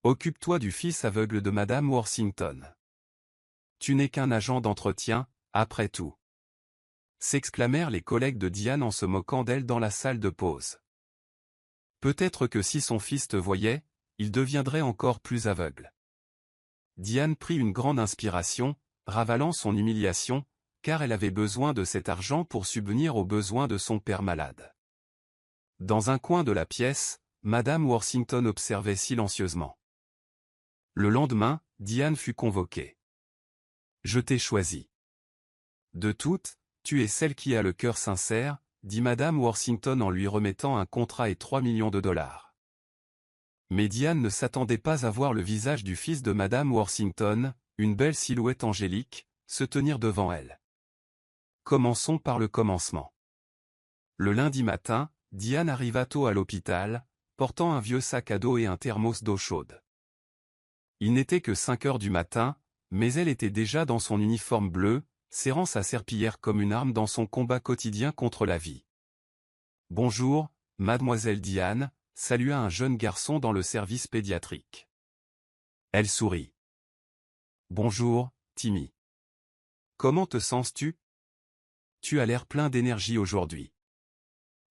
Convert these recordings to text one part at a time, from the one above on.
Occupe-toi du fils aveugle de Madame Worthington. Tu n'es qu'un agent d'entretien, après tout. S'exclamèrent les collègues de Diane en se moquant d'elle dans la salle de pause. Peut-être que si son fils te voyait, il deviendrait encore plus aveugle. Diane prit une grande inspiration, ravalant son humiliation, car elle avait besoin de cet argent pour subvenir aux besoins de son père malade. Dans un coin de la pièce, Madame Worthington observait silencieusement. Le lendemain, Diane fut convoquée. « Je t'ai choisie. De toutes, tu es celle qui a le cœur sincère, » dit Madame Worthington en lui remettant un contrat et 3 millions de dollars. Mais Diane ne s'attendait pas à voir le visage du fils de Madame Worthington, une belle silhouette angélique, se tenir devant elle. Commençons par le commencement. Le lundi matin, Diane arriva tôt à l'hôpital, portant un vieux sac à dos et un thermos d'eau chaude. Il n'était que 5 heures du matin, mais elle était déjà dans son uniforme bleu, serrant sa serpillière comme une arme dans son combat quotidien contre la vie. « Bonjour, mademoiselle Diane », salua un jeune garçon dans le service pédiatrique. Elle sourit. « Bonjour, Timmy. Comment te sens-tu? Tu as l'air plein d'énergie aujourd'hui.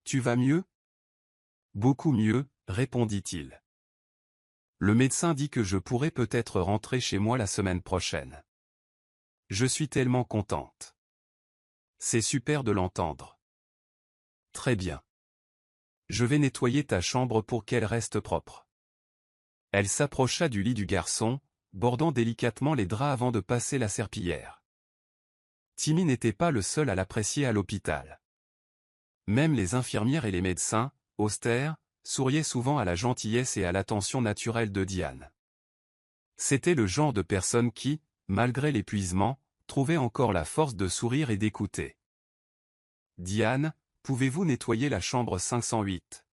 Tu vas mieux? » Beaucoup mieux, répondit-il. Le médecin dit que je pourrais peut-être rentrer chez moi la semaine prochaine. Je suis tellement contente. C'est super de l'entendre. Très bien. Je vais nettoyer ta chambre pour qu'elle reste propre. Elle s'approcha du lit du garçon, bordant délicatement les draps avant de passer la serpillière. Timmy n'était pas le seul à l'apprécier à l'hôpital. Même les infirmières et les médecins, austères, souriaient souvent à la gentillesse et à l'attention naturelle de Diane. C'était le genre de personne qui, malgré l'épuisement, trouvait encore la force de sourire et d'écouter. « Diane, pouvez-vous nettoyer la chambre 508 ?»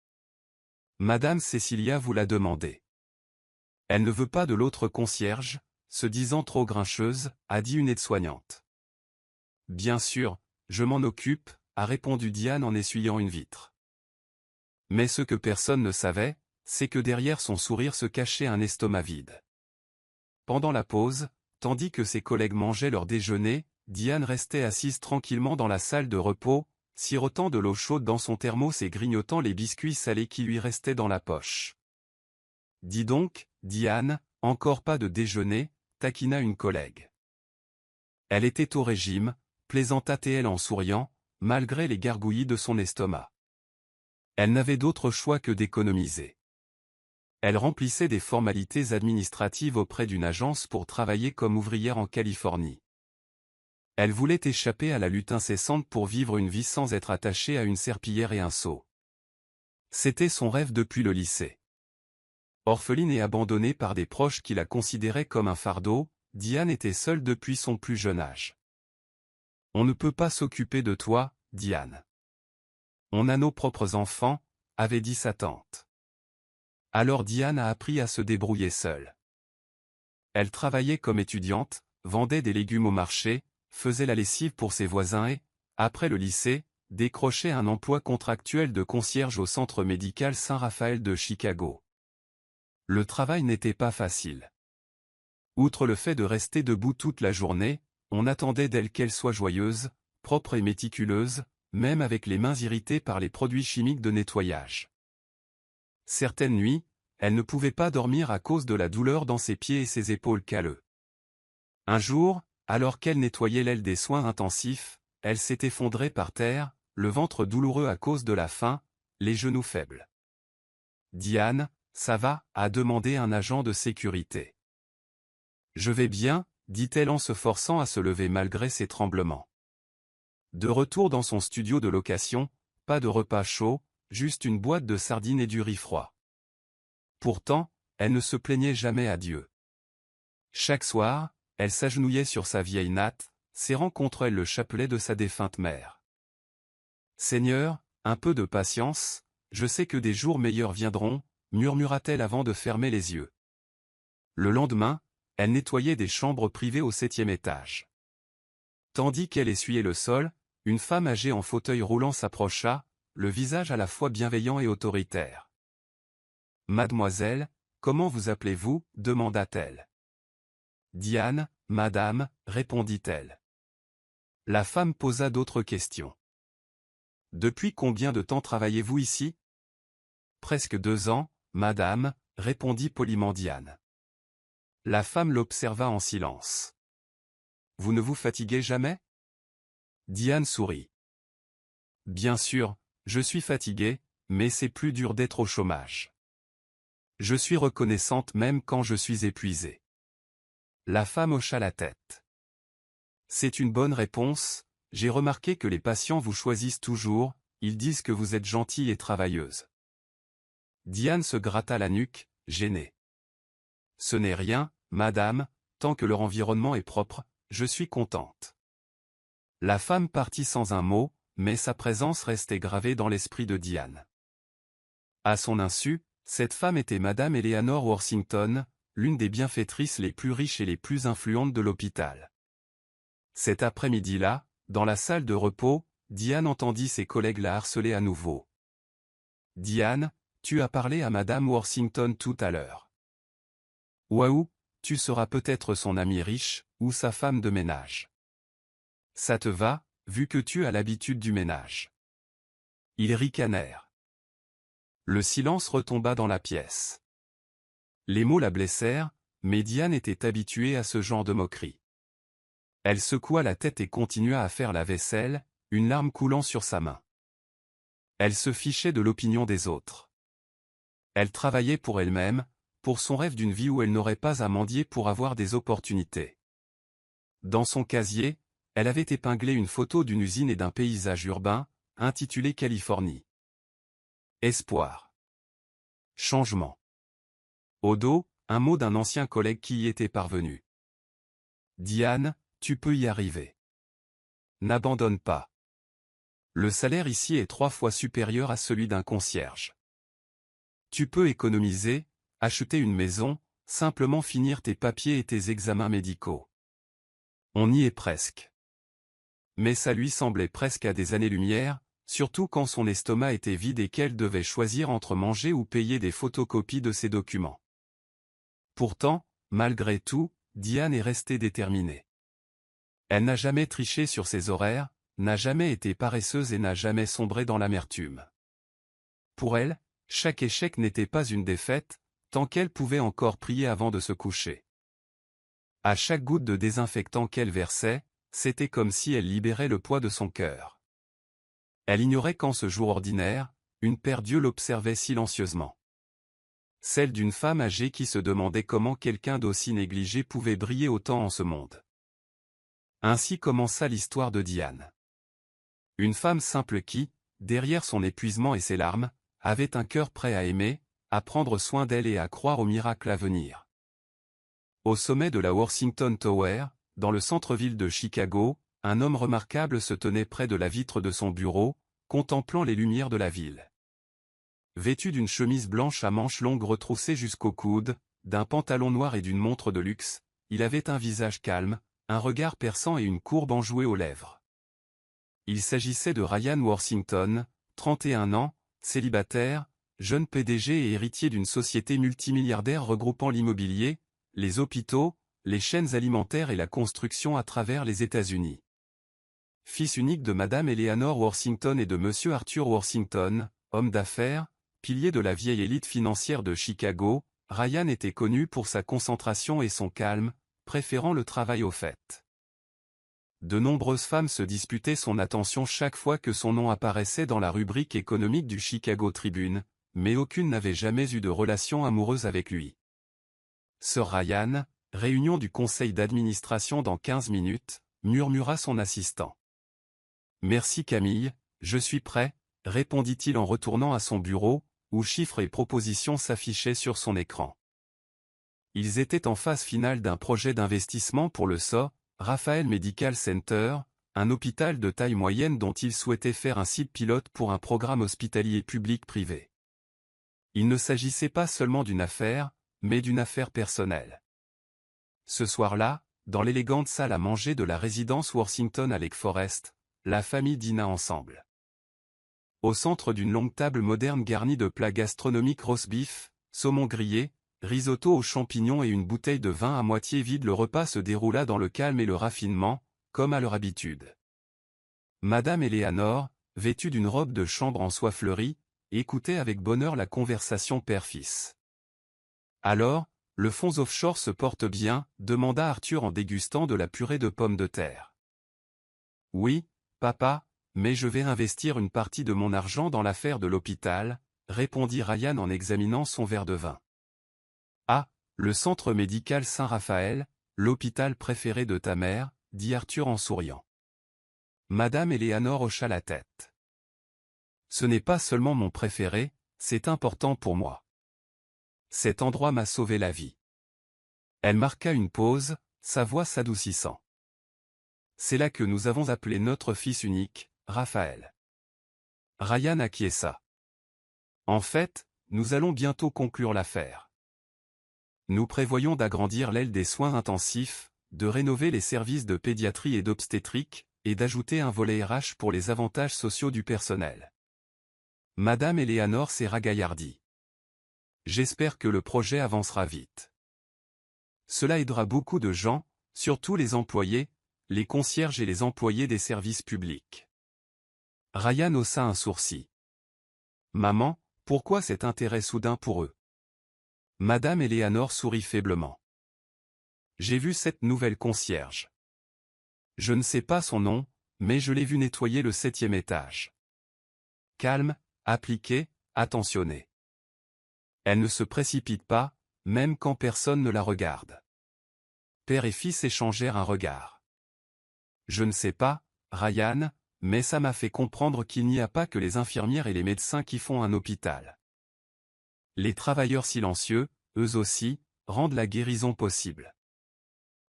Madame Cecilia vous l'a demandé. Elle ne veut pas de l'autre concierge, se disant trop grincheuse, a dit une aide-soignante. Bien sûr, je m'en occupe, a répondu Diane en essuyant une vitre. Mais ce que personne ne savait, c'est que derrière son sourire se cachait un estomac vide. Pendant la pause, tandis que ses collègues mangeaient leur déjeuner, Diane restait assise tranquillement dans la salle de repos, sirotant de l'eau chaude dans son thermos et grignotant les biscuits salés qui lui restaient dans la poche. « Dis donc, Diane, encore pas de déjeuner ?» taquina une collègue. Elle était au régime, plaisanta-t-elle en souriant, malgré les gargouillis de son estomac. Elle n'avait d'autre choix que d'économiser. Elle remplissait des formalités administratives auprès d'une agence pour travailler comme ouvrière en Californie. Elle voulait échapper à la lutte incessante pour vivre une vie sans être attachée à une serpillière et un seau. C'était son rêve depuis le lycée. Orpheline et abandonnée par des proches qui la considéraient comme un fardeau, Diane était seule depuis son plus jeune âge. « On ne peut pas s'occuper de toi, Diane. On a nos propres enfants », avait dit sa tante. Alors Diane a appris à se débrouiller seule. Elle travaillait comme étudiante, vendait des légumes au marché, faisait la lessive pour ses voisins et, après le lycée, décrochait un emploi contractuel de concierge au centre médical Saint-Raphaël de Chicago. Le travail n'était pas facile. Outre le fait de rester debout toute la journée, on attendait d'elle qu'elle soit joyeuse, propre et méticuleuse, même avec les mains irritées par les produits chimiques de nettoyage. Certaines nuits, elle ne pouvait pas dormir à cause de la douleur dans ses pieds et ses épaules calleux. Un jour, alors qu'elle nettoyait l'aile des soins intensifs, elle s'est effondrée par terre, le ventre douloureux à cause de la faim, les genoux faibles. « Diane, ça va ?» a demandé un agent de sécurité. « Je vais bien », dit-elle en se forçant à se lever malgré ses tremblements. De retour dans son studio de location, pas de repas chaud, juste une boîte de sardines et du riz froid. Pourtant, elle ne se plaignait jamais à Dieu. Chaque soir, elle s'agenouillait sur sa vieille natte, serrant contre elle le chapelet de sa défunte mère. « Seigneur, un peu de patience, je sais que des jours meilleurs viendront », murmura-t-elle avant de fermer les yeux. Le lendemain, elle nettoyait des chambres privées au 7e étage. Tandis qu'elle essuyait le sol, une femme âgée en fauteuil roulant s'approcha, le visage à la fois bienveillant et autoritaire. « Mademoiselle, Comment vous appelez-vous ? demanda-t-elle. Diane, madame, répondit-elle. La femme posa d'autres questions. Depuis combien de temps travaillez-vous ici ? Presque 2 ans, madame, répondit poliment Diane. La femme l'observa en silence. Vous ne vous fatiguez jamais ? Diane sourit. Bien sûr, je suis fatiguée, mais c'est plus dur d'être au chômage. Je suis reconnaissante même quand je suis épuisée. La femme hocha la tête. C'est une bonne réponse, j'ai remarqué que les patients vous choisissent toujours, ils disent que vous êtes gentille et travailleuse. Diane se gratta la nuque, gênée. Ce n'est rien, madame, tant que leur environnement est propre, je suis contente. La femme partit sans un mot, mais sa présence restait gravée dans l'esprit de Diane. À son insu, cette femme était Madame Eleanor Worthington, l'une des bienfaitrices les plus riches et les plus influentes de l'hôpital. Cet après-midi-là, dans la salle de repos, Diane entendit ses collègues la harceler à nouveau. « Diane, tu as parlé à Madame Worthington tout à l'heure. Waouh, tu seras peut-être son amie riche, ou sa femme de ménage. Ça te va, vu que tu as l'habitude du ménage. » Ils ricanèrent. Le silence retomba dans la pièce. Les mots la blessèrent, mais Diane était habituée à ce genre de moquerie. Elle secoua la tête et continua à faire la vaisselle, une larme coulant sur sa main. Elle se fichait de l'opinion des autres. Elle travaillait pour elle-même, pour son rêve d'une vie où elle n'aurait pas à mendier pour avoir des opportunités. Dans son casier, elle avait épinglé une photo d'une usine et d'un paysage urbain, intitulé Californie. Espoir. Changement. Au dos, un mot d'un ancien collègue qui y était parvenu. Diane, tu peux y arriver. N'abandonne pas. Le salaire ici est 3 fois supérieur à celui d'un concierge. Tu peux économiser, acheter une maison, simplement finir tes papiers et tes examens médicaux. On y est presque. Mais ça lui semblait presque à des années-lumière, surtout quand son estomac était vide et qu'elle devait choisir entre manger ou payer des photocopies de ses documents. Pourtant, malgré tout, Diane est restée déterminée. Elle n'a jamais triché sur ses horaires, n'a jamais été paresseuse et n'a jamais sombré dans l'amertume. Pour elle, chaque échec n'était pas une défaite, tant qu'elle pouvait encore prier avant de se coucher. À chaque goutte de désinfectant qu'elle versait, c'était comme si elle libérait le poids de son cœur. Elle ignorait qu'en ce jour ordinaire, une paire d'yeux l'observait silencieusement. Celle d'une femme âgée qui se demandait comment quelqu'un d'aussi négligé pouvait briller autant en ce monde. Ainsi commença l'histoire de Diane. Une femme simple qui, derrière son épuisement et ses larmes, avait un cœur prêt à aimer, à prendre soin d'elle et à croire au miracle à venir. Au sommet de la Worthington Tower, dans le centre-ville de Chicago, un homme remarquable se tenait près de la vitre de son bureau, contemplant les lumières de la ville. Vêtu d'une chemise blanche à manches longues retroussée jusqu'au coude, d'un pantalon noir et d'une montre de luxe, il avait un visage calme, un regard perçant et une courbe enjouée aux lèvres. Il s'agissait de Ryan Worthington, 31 ans, célibataire, jeune PDG et héritier d'une société multimilliardaire regroupant l'immobilier, les hôpitaux, les chaînes alimentaires et la construction à travers les États-Unis. Fils unique de Madame Eleanor Worthington et de Monsieur Arthur Worthington, homme d'affaires, pilier de la vieille élite financière de Chicago, Ryan était connu pour sa concentration et son calme, préférant le travail au fait. De nombreuses femmes se disputaient son attention chaque fois que son nom apparaissait dans la rubrique économique du Chicago Tribune, mais aucune n'avait jamais eu de relation amoureuse avec lui. Sir Ryan, réunion du conseil d'administration dans 15 minutes, murmura son assistant. Merci Camille, je suis prêt, répondit-il en retournant à son bureau, où chiffres et propositions s'affichaient sur son écran. Ils étaient en phase finale d'un projet d'investissement pour le SO, Raphael Medical Center, un hôpital de taille moyenne dont ils souhaitaient faire un site pilote pour un programme hospitalier public-privé. Il ne s'agissait pas seulement d'une affaire, mais d'une affaire personnelle. Ce soir-là, dans l'élégante salle à manger de la résidence Worthington à Lake Forest, la famille dîna ensemble. Au centre d'une longue table moderne garnie de plats gastronomiques roast beef, saumon grillé, risotto aux champignons et une bouteille de vin à moitié vide. Le repas se déroula dans le calme et le raffinement, comme à leur habitude. Madame Eleanor, vêtue d'une robe de chambre en soie fleurie, écoutait avec bonheur la conversation père-fils. Alors, le fonds offshore se porte bien, demanda Arthur en dégustant de la purée de pommes de terre. Oui, papa, mais je vais investir une partie de mon argent dans l'affaire de l'hôpital, répondit Ryan en examinant son verre de vin. Ah, le centre médical Saint-Raphaël, l'hôpital préféré de ta mère, dit Arthur en souriant. Madame Eleanor hocha la tête. Ce n'est pas seulement mon préféré, c'est important pour moi. Cet endroit m'a sauvé la vie. Elle marqua une pause, sa voix s'adoucissant. C'est là que nous avons appelé notre fils unique, Raphaël. Ryan acquiesça. En fait, nous allons bientôt conclure l'affaire. Nous prévoyons d'agrandir l'aile des soins intensifs, de rénover les services de pédiatrie et d'obstétrique, et d'ajouter un volet RH pour les avantages sociaux du personnel. Madame Eleanor s'est ragaillardie. J'espère que le projet avancera vite. Cela aidera beaucoup de gens, surtout les employés, les concierges et les employés des services publics. Ryan haussa un sourcil. Maman, pourquoi cet intérêt soudain pour eux? Madame Eleanor sourit faiblement. J'ai vu cette nouvelle concierge. Je ne sais pas son nom, mais je l'ai vue nettoyer le 7e étage. Calme, appliquée, attentionnée. Elle ne se précipite pas, même quand personne ne la regarde. Père et fils échangèrent un regard. Je ne sais pas, Ryan, mais ça m'a fait comprendre qu'il n'y a pas que les infirmières et les médecins qui font un hôpital. Les travailleurs silencieux, eux aussi, rendent la guérison possible.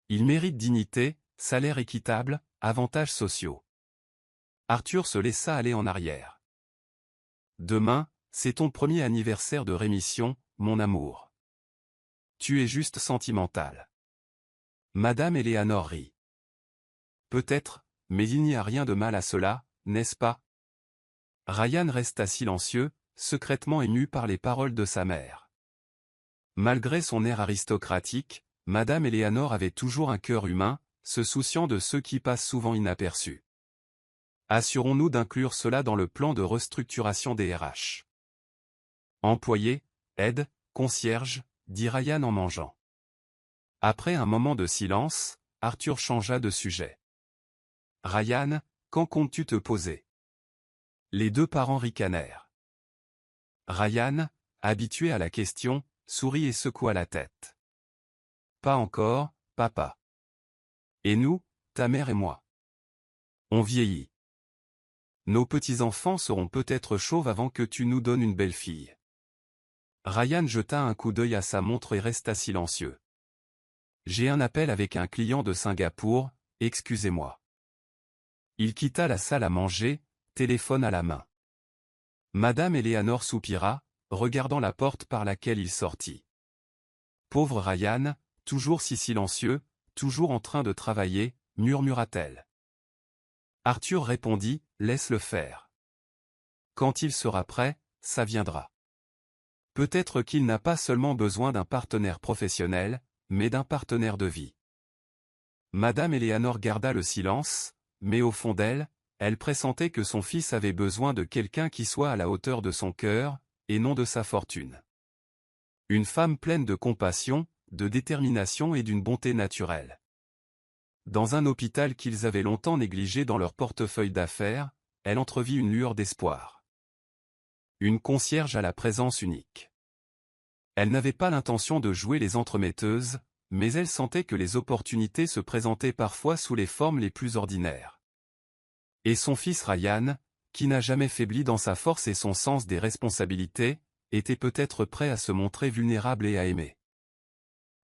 Ils méritent dignité, salaire équitable, avantages sociaux. Arthur se laissa aller en arrière. Demain, c'est ton premier anniversaire de rémission, mon amour. Tu es juste sentimental. Madame Eleanor rit. Peut-être, mais il n'y a rien de mal à cela, n'est-ce pas? Ryan resta silencieux, secrètement ému par les paroles de sa mère. Malgré son air aristocratique, Madame Eleanor avait toujours un cœur humain, se souciant de ceux qui passent souvent inaperçus. Assurons-nous d'inclure cela dans le plan de restructuration des RH. Employé, aide, concierge, dit Ryan en mangeant. Après un moment de silence, Arthur changea de sujet. Ryan, quand comptes-tu te poser? Les deux parents ricanèrent. Ryan, habitué à la question, sourit et secoua la tête. Pas encore, papa. Et nous, ta mère et moi? On vieillit. Nos petits-enfants seront peut-être chauves avant que tu nous donnes une belle fille. Ryan jeta un coup d'œil à sa montre et resta silencieux. J'ai un appel avec un client de Singapour, excusez-moi. Il quitta la salle à manger, téléphone à la main. Madame Eleanor soupira, regardant la porte par laquelle il sortit. Pauvre Ryan, toujours si silencieux, toujours en train de travailler, murmura-t-elle. Arthur répondit, laisse-le faire. Quand il sera prêt, ça viendra. Peut-être qu'il n'a pas seulement besoin d'un partenaire professionnel, mais d'un partenaire de vie. Madame Eleanor garda le silence, mais au fond d'elle, elle pressentait que son fils avait besoin de quelqu'un qui soit à la hauteur de son cœur, et non de sa fortune. Une femme pleine de compassion, de détermination et d'une bonté naturelle. Dans un hôpital qu'ils avaient longtemps négligé dans leur portefeuille d'affaires, elle entrevit une lueur d'espoir. Une concierge à la présence unique. Elle n'avait pas l'intention de jouer les entremetteuses, mais elle sentait que les opportunités se présentaient parfois sous les formes les plus ordinaires. Et son fils Ryan, qui n'a jamais faibli dans sa force et son sens des responsabilités, était peut-être prêt à se montrer vulnérable et à aimer.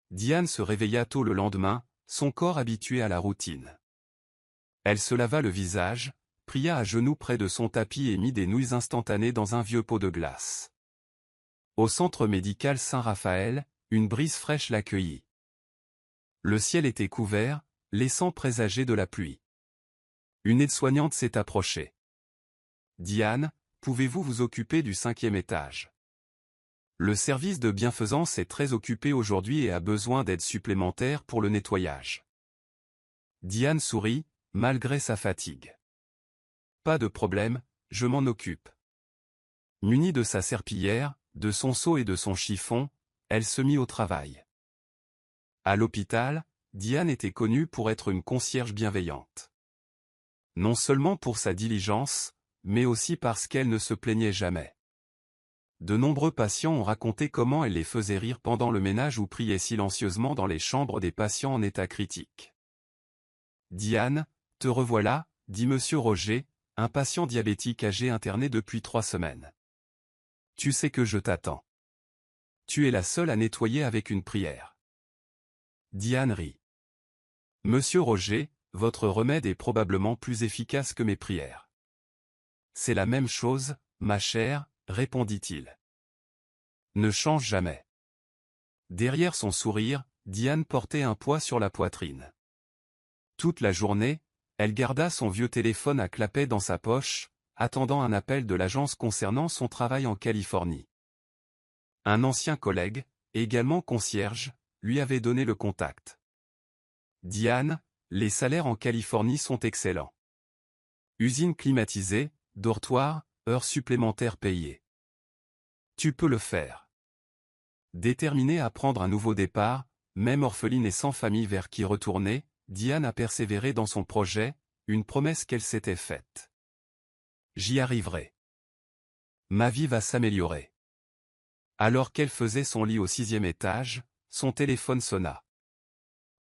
Diane se réveilla tôt le lendemain, son corps habitué à la routine. Elle se lava le visage, pria à genoux près de son tapis et mit des nouilles instantanées dans un vieux pot de glace. Au centre médical Saint-Raphaël, une brise fraîche l'accueillit. Le ciel était couvert, laissant présager de la pluie. Une aide-soignante s'est approchée. Diane, pouvez-vous vous occuper du 5e étage? Le service de bienfaisance est très occupé aujourd'hui et a besoin d'aide supplémentaire pour le nettoyage. Diane sourit, malgré sa fatigue. Pas de problème, je m'en occupe. Munie de sa serpillière, de son seau et de son chiffon, elle se mit au travail. À l'hôpital, Diane était connue pour être une concierge bienveillante. Non seulement pour sa diligence, mais aussi parce qu'elle ne se plaignait jamais. De nombreux patients ont raconté comment elle les faisait rire pendant le ménage ou priait silencieusement dans les chambres des patients en état critique. « Diane, te revoilà », dit Monsieur Roger, un patient diabétique âgé interné depuis 3 semaines. « Tu sais que je t'attends. Tu es la seule à nettoyer avec une prière. » Diane rit. « Monsieur Roger, votre remède est probablement plus efficace que mes prières. »« C'est la même chose, ma chère, » répondit-il. « Ne change jamais. » Derrière son sourire, Diane portait un poids sur la poitrine. Toute la journée, elle garda son vieux téléphone à clapet dans sa poche, attendant un appel de l'agence concernant son travail en Californie. Un ancien collègue, également concierge, lui avait donné le contact. « Diane, les salaires en Californie sont excellents. Usine climatisée, dortoir, heures supplémentaires payées. Tu peux le faire. » Déterminée à prendre un nouveau départ, même orpheline et sans famille vers qui retourner, Diane a persévéré dans son projet, une promesse qu'elle s'était faite. « J'y arriverai. Ma vie va s'améliorer. » Alors qu'elle faisait son lit au 6e étage, son téléphone sonna.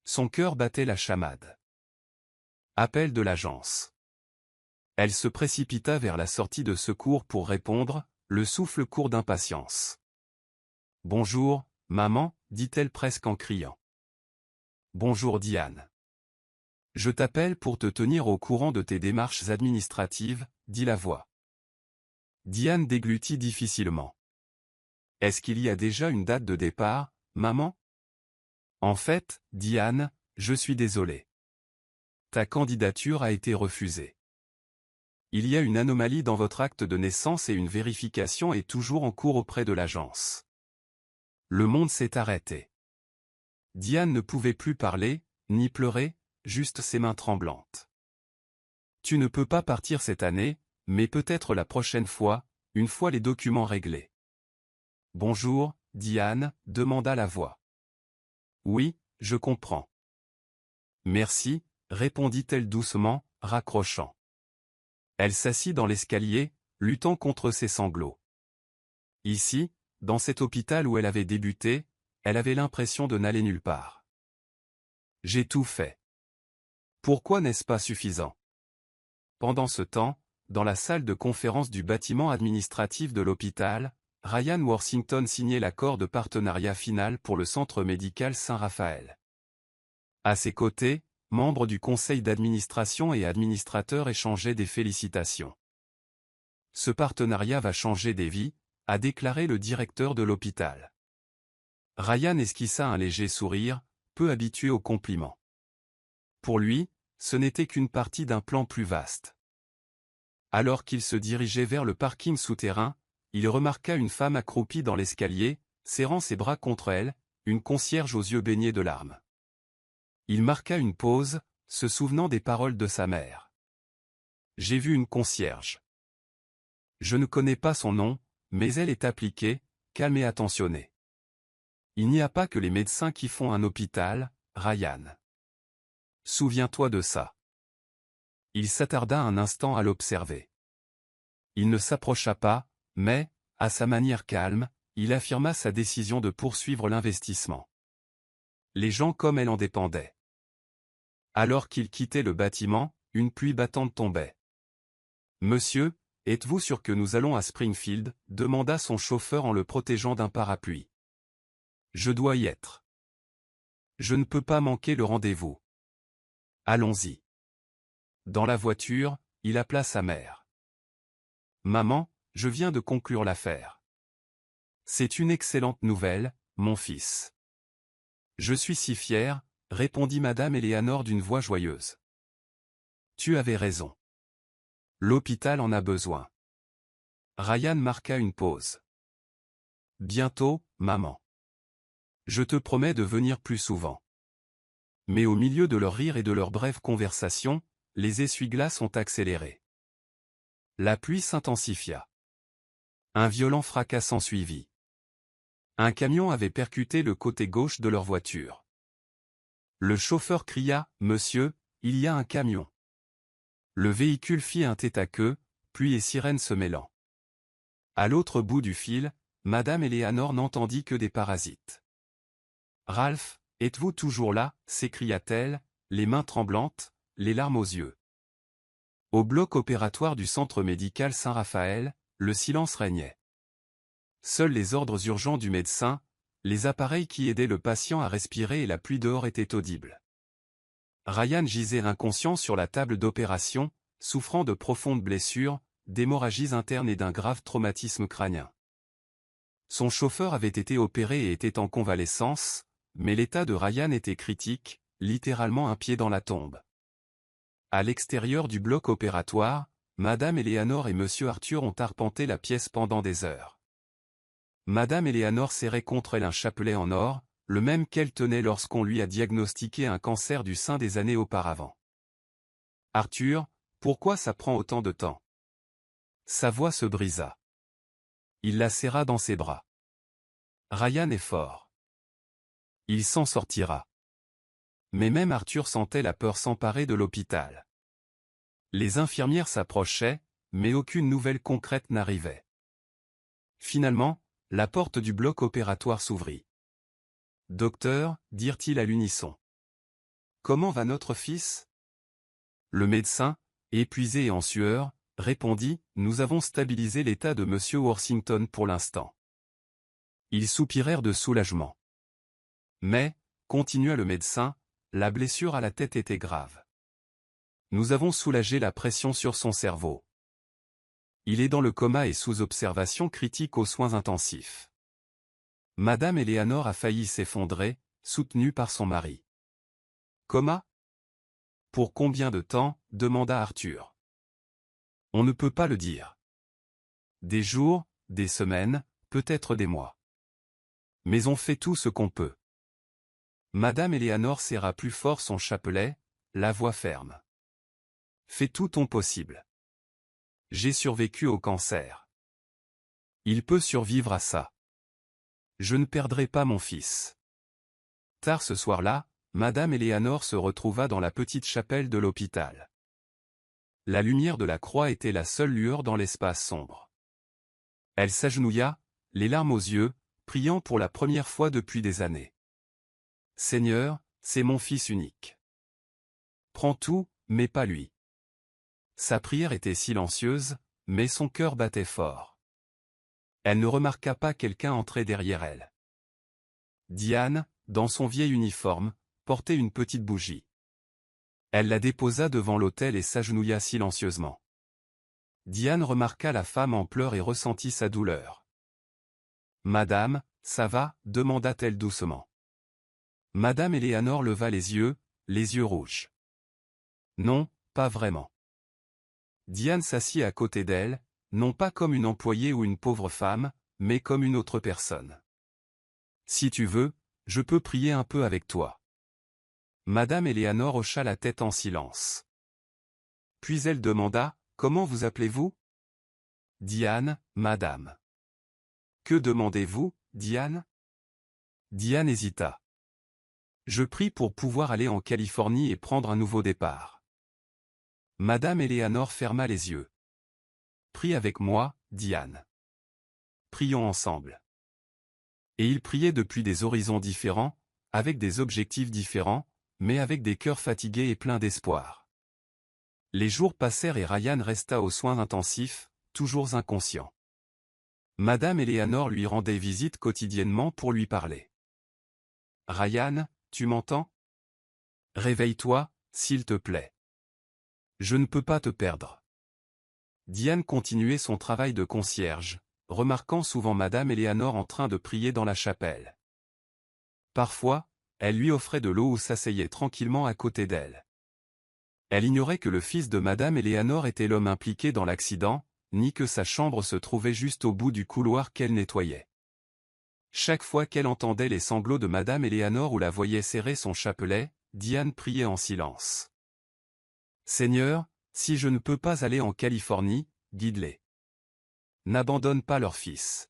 Son cœur battait la chamade. Appel de l'agence. Elle se précipita vers la sortie de secours pour répondre, le souffle court d'impatience. « Bonjour, maman, dit-elle presque en criant. « Bonjour Diane. Je t'appelle pour te tenir au courant de tes démarches administratives, dit la voix. Diane déglutit difficilement. Est-ce qu'il y a déjà une date de départ, maman? En fait, Diane, je suis désolé. Ta candidature a été refusée. Il y a une anomalie dans votre acte de naissance et une vérification est toujours en cours auprès de l'agence. Le monde s'est arrêté. Diane ne pouvait plus parler, ni pleurer, juste ses mains tremblantes. Tu ne peux pas partir cette année, mais peut-être la prochaine fois, une fois les documents réglés. Bonjour, Diane, demanda la voix. Oui, je comprends. Merci, répondit-elle doucement, raccrochant. Elle s'assit dans l'escalier, luttant contre ses sanglots. Ici, dans cet hôpital où elle avait débuté, elle avait l'impression de n'aller nulle part. J'ai tout fait. Pourquoi n'est-ce pas suffisant? Pendant ce temps, dans la salle de conférence du bâtiment administratif de l'hôpital, Ryan Worthington signait l'accord de partenariat final pour le centre médical Saint-Raphaël. À ses côtés, membres du conseil d'administration et administrateurs échangeaient des félicitations. Ce partenariat va changer des vies, a déclaré le directeur de l'hôpital. Ryan esquissa un léger sourire, peu habitué aux compliments. Pour lui, ce n'était qu'une partie d'un plan plus vaste. Alors qu'il se dirigeait vers le parking souterrain, il remarqua une femme accroupie dans l'escalier, serrant ses bras contre elle, une concierge aux yeux baignés de larmes. Il marqua une pause, se souvenant des paroles de sa mère. « J'ai vu une concierge. Je ne connais pas son nom, mais elle est appliquée, calme et attentionnée. Il n'y a pas que les médecins qui font un hôpital, Ryan. Souviens-toi de ça. » Il s'attarda un instant à l'observer. Il ne s'approcha pas, mais, à sa manière calme, il affirma sa décision de poursuivre l'investissement. Les gens comme elle en dépendaient. Alors qu'il quittait le bâtiment, une pluie battante tombait. « Monsieur, êtes-vous sûr que nous allons à Springfield ?» demanda son chauffeur en le protégeant d'un parapluie. « Je dois y être. Je ne peux pas manquer le rendez-vous. Allons-y. » Dans la voiture, il appela sa mère. « Maman, je viens de conclure l'affaire. C'est une excellente nouvelle, mon fils. » « Je suis si fier, » répondit Madame Eleanor d'une voix joyeuse. « Tu avais raison. L'hôpital en a besoin. » Ryan marqua une pause. Bientôt, maman. Je te promets de venir plus souvent. Mais au milieu de leur rire et de leur brève conversation, les essuie-glaces ont accéléré. La pluie s'intensifia. Un violent fracas s'ensuivit. Un camion avait percuté le côté gauche de leur voiture. Le chauffeur cria « Monsieur, il y a un camion !» Le véhicule fit un tête-à-queue, pluie et sirène se mêlant. À l'autre bout du fil, Madame Eleanor n'entendit que des parasites. « Ralph, êtes-vous toujours là ?» s'écria-t-elle, les mains tremblantes, les larmes aux yeux. Au bloc opératoire du centre médical Saint-Raphaël, le silence régnait. Seuls les ordres urgents du médecin, les appareils qui aidaient le patient à respirer et la pluie dehors étaient audibles. Ryan gisait inconscient sur la table d'opération, souffrant de profondes blessures, d'hémorragies internes et d'un grave traumatisme crânien. Son chauffeur avait été opéré et était en convalescence, mais l'état de Ryan était critique, littéralement un pied dans la tombe. À l'extérieur du bloc opératoire, Madame Eleanor et Monsieur Arthur ont arpenté la pièce pendant des heures. Madame Eleanor serrait contre elle un chapelet en or, le même qu'elle tenait lorsqu'on lui a diagnostiqué un cancer du sein des années auparavant. « Arthur, pourquoi ça prend autant de temps ?» Sa voix se brisa. Il la serra dans ses bras. « Ryan est fort. Il s'en sortira. » Mais même Arthur sentait la peur s'emparer de l'hôpital. Les infirmières s'approchaient, mais aucune nouvelle concrète n'arrivait. Finalement, la porte du bloc opératoire s'ouvrit. « Docteur, dirent-ils à l'unisson. Comment va notre fils ? » Le médecin, épuisé et en sueur, répondit « Nous avons stabilisé l'état de Monsieur Worthington pour l'instant. » Ils soupirèrent de soulagement. Mais, continua le médecin, la blessure à la tête était grave. Nous avons soulagé la pression sur son cerveau. Il est dans le coma et sous observation critique aux soins intensifs. Madame Eleanor a failli s'effondrer, soutenue par son mari. Coma ? Pour combien de temps ? Demanda Arthur. On ne peut pas le dire. Des jours, des semaines, peut-être des mois. Mais on fait tout ce qu'on peut. Madame Eleanor serra plus fort son chapelet, la voix ferme. Fais tout ton possible. J'ai survécu au cancer. Il peut survivre à ça. Je ne perdrai pas mon fils. Tard ce soir-là, Madame Eleanor se retrouva dans la petite chapelle de l'hôpital. La lumière de la croix était la seule lueur dans l'espace sombre. Elle s'agenouilla, les larmes aux yeux, priant pour la première fois depuis des années. Seigneur, c'est mon fils unique. Prends tout, mais pas lui. Sa prière était silencieuse, mais son cœur battait fort. Elle ne remarqua pas quelqu'un entrer derrière elle. Diane, dans son vieil uniforme, portait une petite bougie. Elle la déposa devant l'autel et s'agenouilla silencieusement. Diane remarqua la femme en pleurs et ressentit sa douleur. « Madame, ça va ?» demanda-t-elle doucement. Madame Eleanor leva les yeux rouges. « Non, pas vraiment. » Diane s'assit à côté d'elle, non pas comme une employée ou une pauvre femme, mais comme une autre personne. « Si tu veux, je peux prier un peu avec toi. » Madame Eleanor hocha la tête en silence. Puis elle demanda, « Comment vous appelez-vous » ? Diane, madame. Que demandez-vous, Diane ? Diane hésita. Je prie pour pouvoir aller en Californie et prendre un nouveau départ. Madame Eleanor ferma les yeux. Prie avec moi, Diane. Prions ensemble. Et ils priaient depuis des horizons différents, avec des objectifs différents, mais avec des cœurs fatigués et pleins d'espoir. Les jours passèrent et Ryan resta aux soins intensifs, toujours inconscient. Madame Eleanor lui rendait visite quotidiennement pour lui parler. « Ryan, tu m'entends ? Réveille-toi, s'il te plaît. Je ne peux pas te perdre. » Diane continuait son travail de concierge, remarquant souvent Madame Eleanor en train de prier dans la chapelle. Parfois, elle lui offrait de l'eau ou s'asseyait tranquillement à côté d'elle. Elle ignorait que le fils de Madame Eleanor était l'homme impliqué dans l'accident, ni que sa chambre se trouvait juste au bout du couloir qu'elle nettoyait. Chaque fois qu'elle entendait les sanglots de Madame Eleanor ou la voyait serrer son chapelet, Diane priait en silence. Seigneur, si je ne peux pas aller en Californie, guide-les. N'abandonne pas leur fils.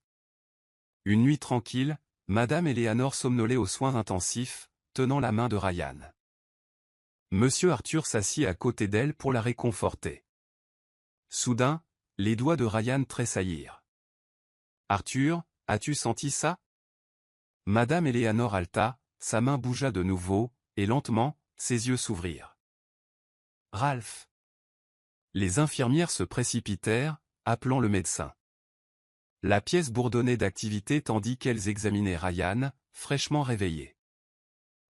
Une nuit tranquille, Madame Eleanor somnolait aux soins intensifs, tenant la main de Ryan. Monsieur Arthur s'assit à côté d'elle pour la réconforter. Soudain, les doigts de Ryan tressaillirent. « Arthur, as-tu senti ça ?» Madame Eleanor halta, sa main bougea de nouveau, et lentement, ses yeux s'ouvrirent. « Ralph !» Les infirmières se précipitèrent, appelant le médecin. La pièce bourdonnait d'activité tandis qu'elles examinaient Ryan, fraîchement réveillé.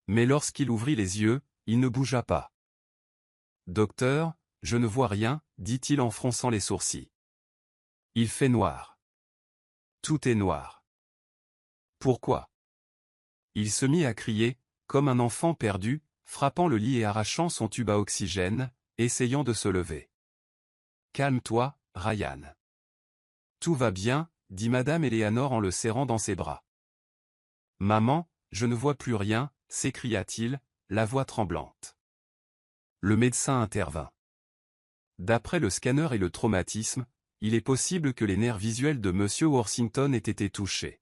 Mais lorsqu'il ouvrit les yeux, il ne bougea pas. « Docteur, je ne vois rien, dit-il en fronçant les sourcils. Il fait noir. Tout est noir. Pourquoi ? Il se mit à crier, comme un enfant perdu, frappant le lit et arrachant son tube à oxygène, essayant de se lever. Calme-toi, Ryan. Tout va bien, dit Madame Eleanor en le serrant dans ses bras. Maman, je ne vois plus rien, s'écria-t-il, la voix tremblante. Le médecin intervint. D'après le scanner et le traumatisme, il est possible que les nerfs visuels de Monsieur Worthington aient été touchés.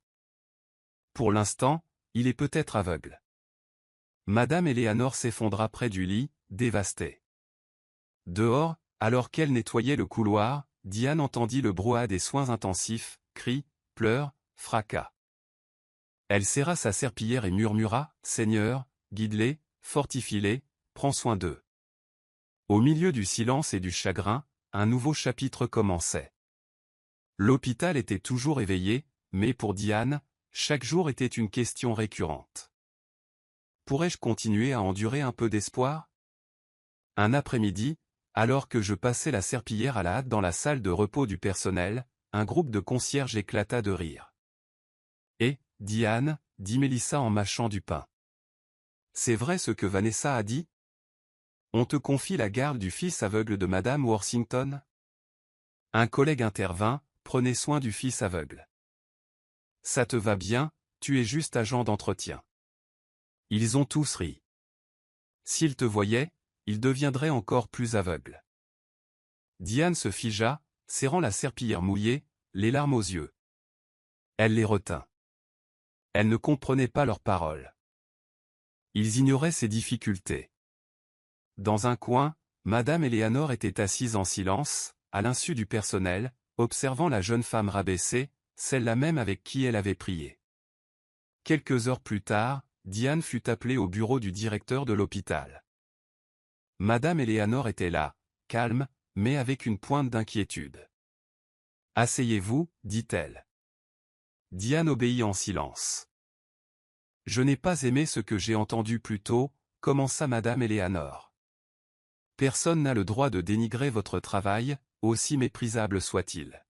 Pour l'instant, il est peut-être aveugle. Madame Eleanor s'effondra près du lit, dévastée. Dehors, alors qu'elle nettoyait le couloir, Diane entendit le brouhaha des soins intensifs, cris, pleurs, fracas. Elle serra sa serpillière et murmura, « Seigneur, guide-les, fortifie-les, prends soin d'eux. » Au milieu du silence et du chagrin, un nouveau chapitre commençait. L'hôpital était toujours éveillé, mais pour Diane, chaque jour était une question récurrente. Pourrais-je continuer à endurer un peu d'espoir ? Un après-midi, alors que je passais la serpillière à la hâte dans la salle de repos du personnel, un groupe de concierges éclata de rire. « Eh, Diane, dit Mélissa en mâchant du pain. C'est vrai ce que Vanessa a dit ? On te confie la garde du fils aveugle de Madame Worthington ? Un collègue intervint, prenez soin du fils aveugle. Ça te va bien, tu es juste agent d'entretien. Ils ont tous ri. S'ils te voyaient, ils deviendraient encore plus aveugles. Diane se figea, serrant la serpillière mouillée, les larmes aux yeux. Elle les retint. Elle ne comprenait pas leurs paroles. Ils ignoraient ses difficultés. Dans un coin, Madame Eleanor était assise en silence, à l'insu du personnel, observant la jeune femme rabaissée, celle-là même avec qui elle avait prié. Quelques heures plus tard, Diane fut appelée au bureau du directeur de l'hôpital. Madame Eleanor était là, calme, mais avec une pointe d'inquiétude. « Asseyez-vous, dit-elle. Diane obéit en silence. « Je n'ai pas aimé ce que j'ai entendu plus tôt, commença Madame Eleanor. Personne n'a le droit de dénigrer votre travail, aussi méprisable soit-il.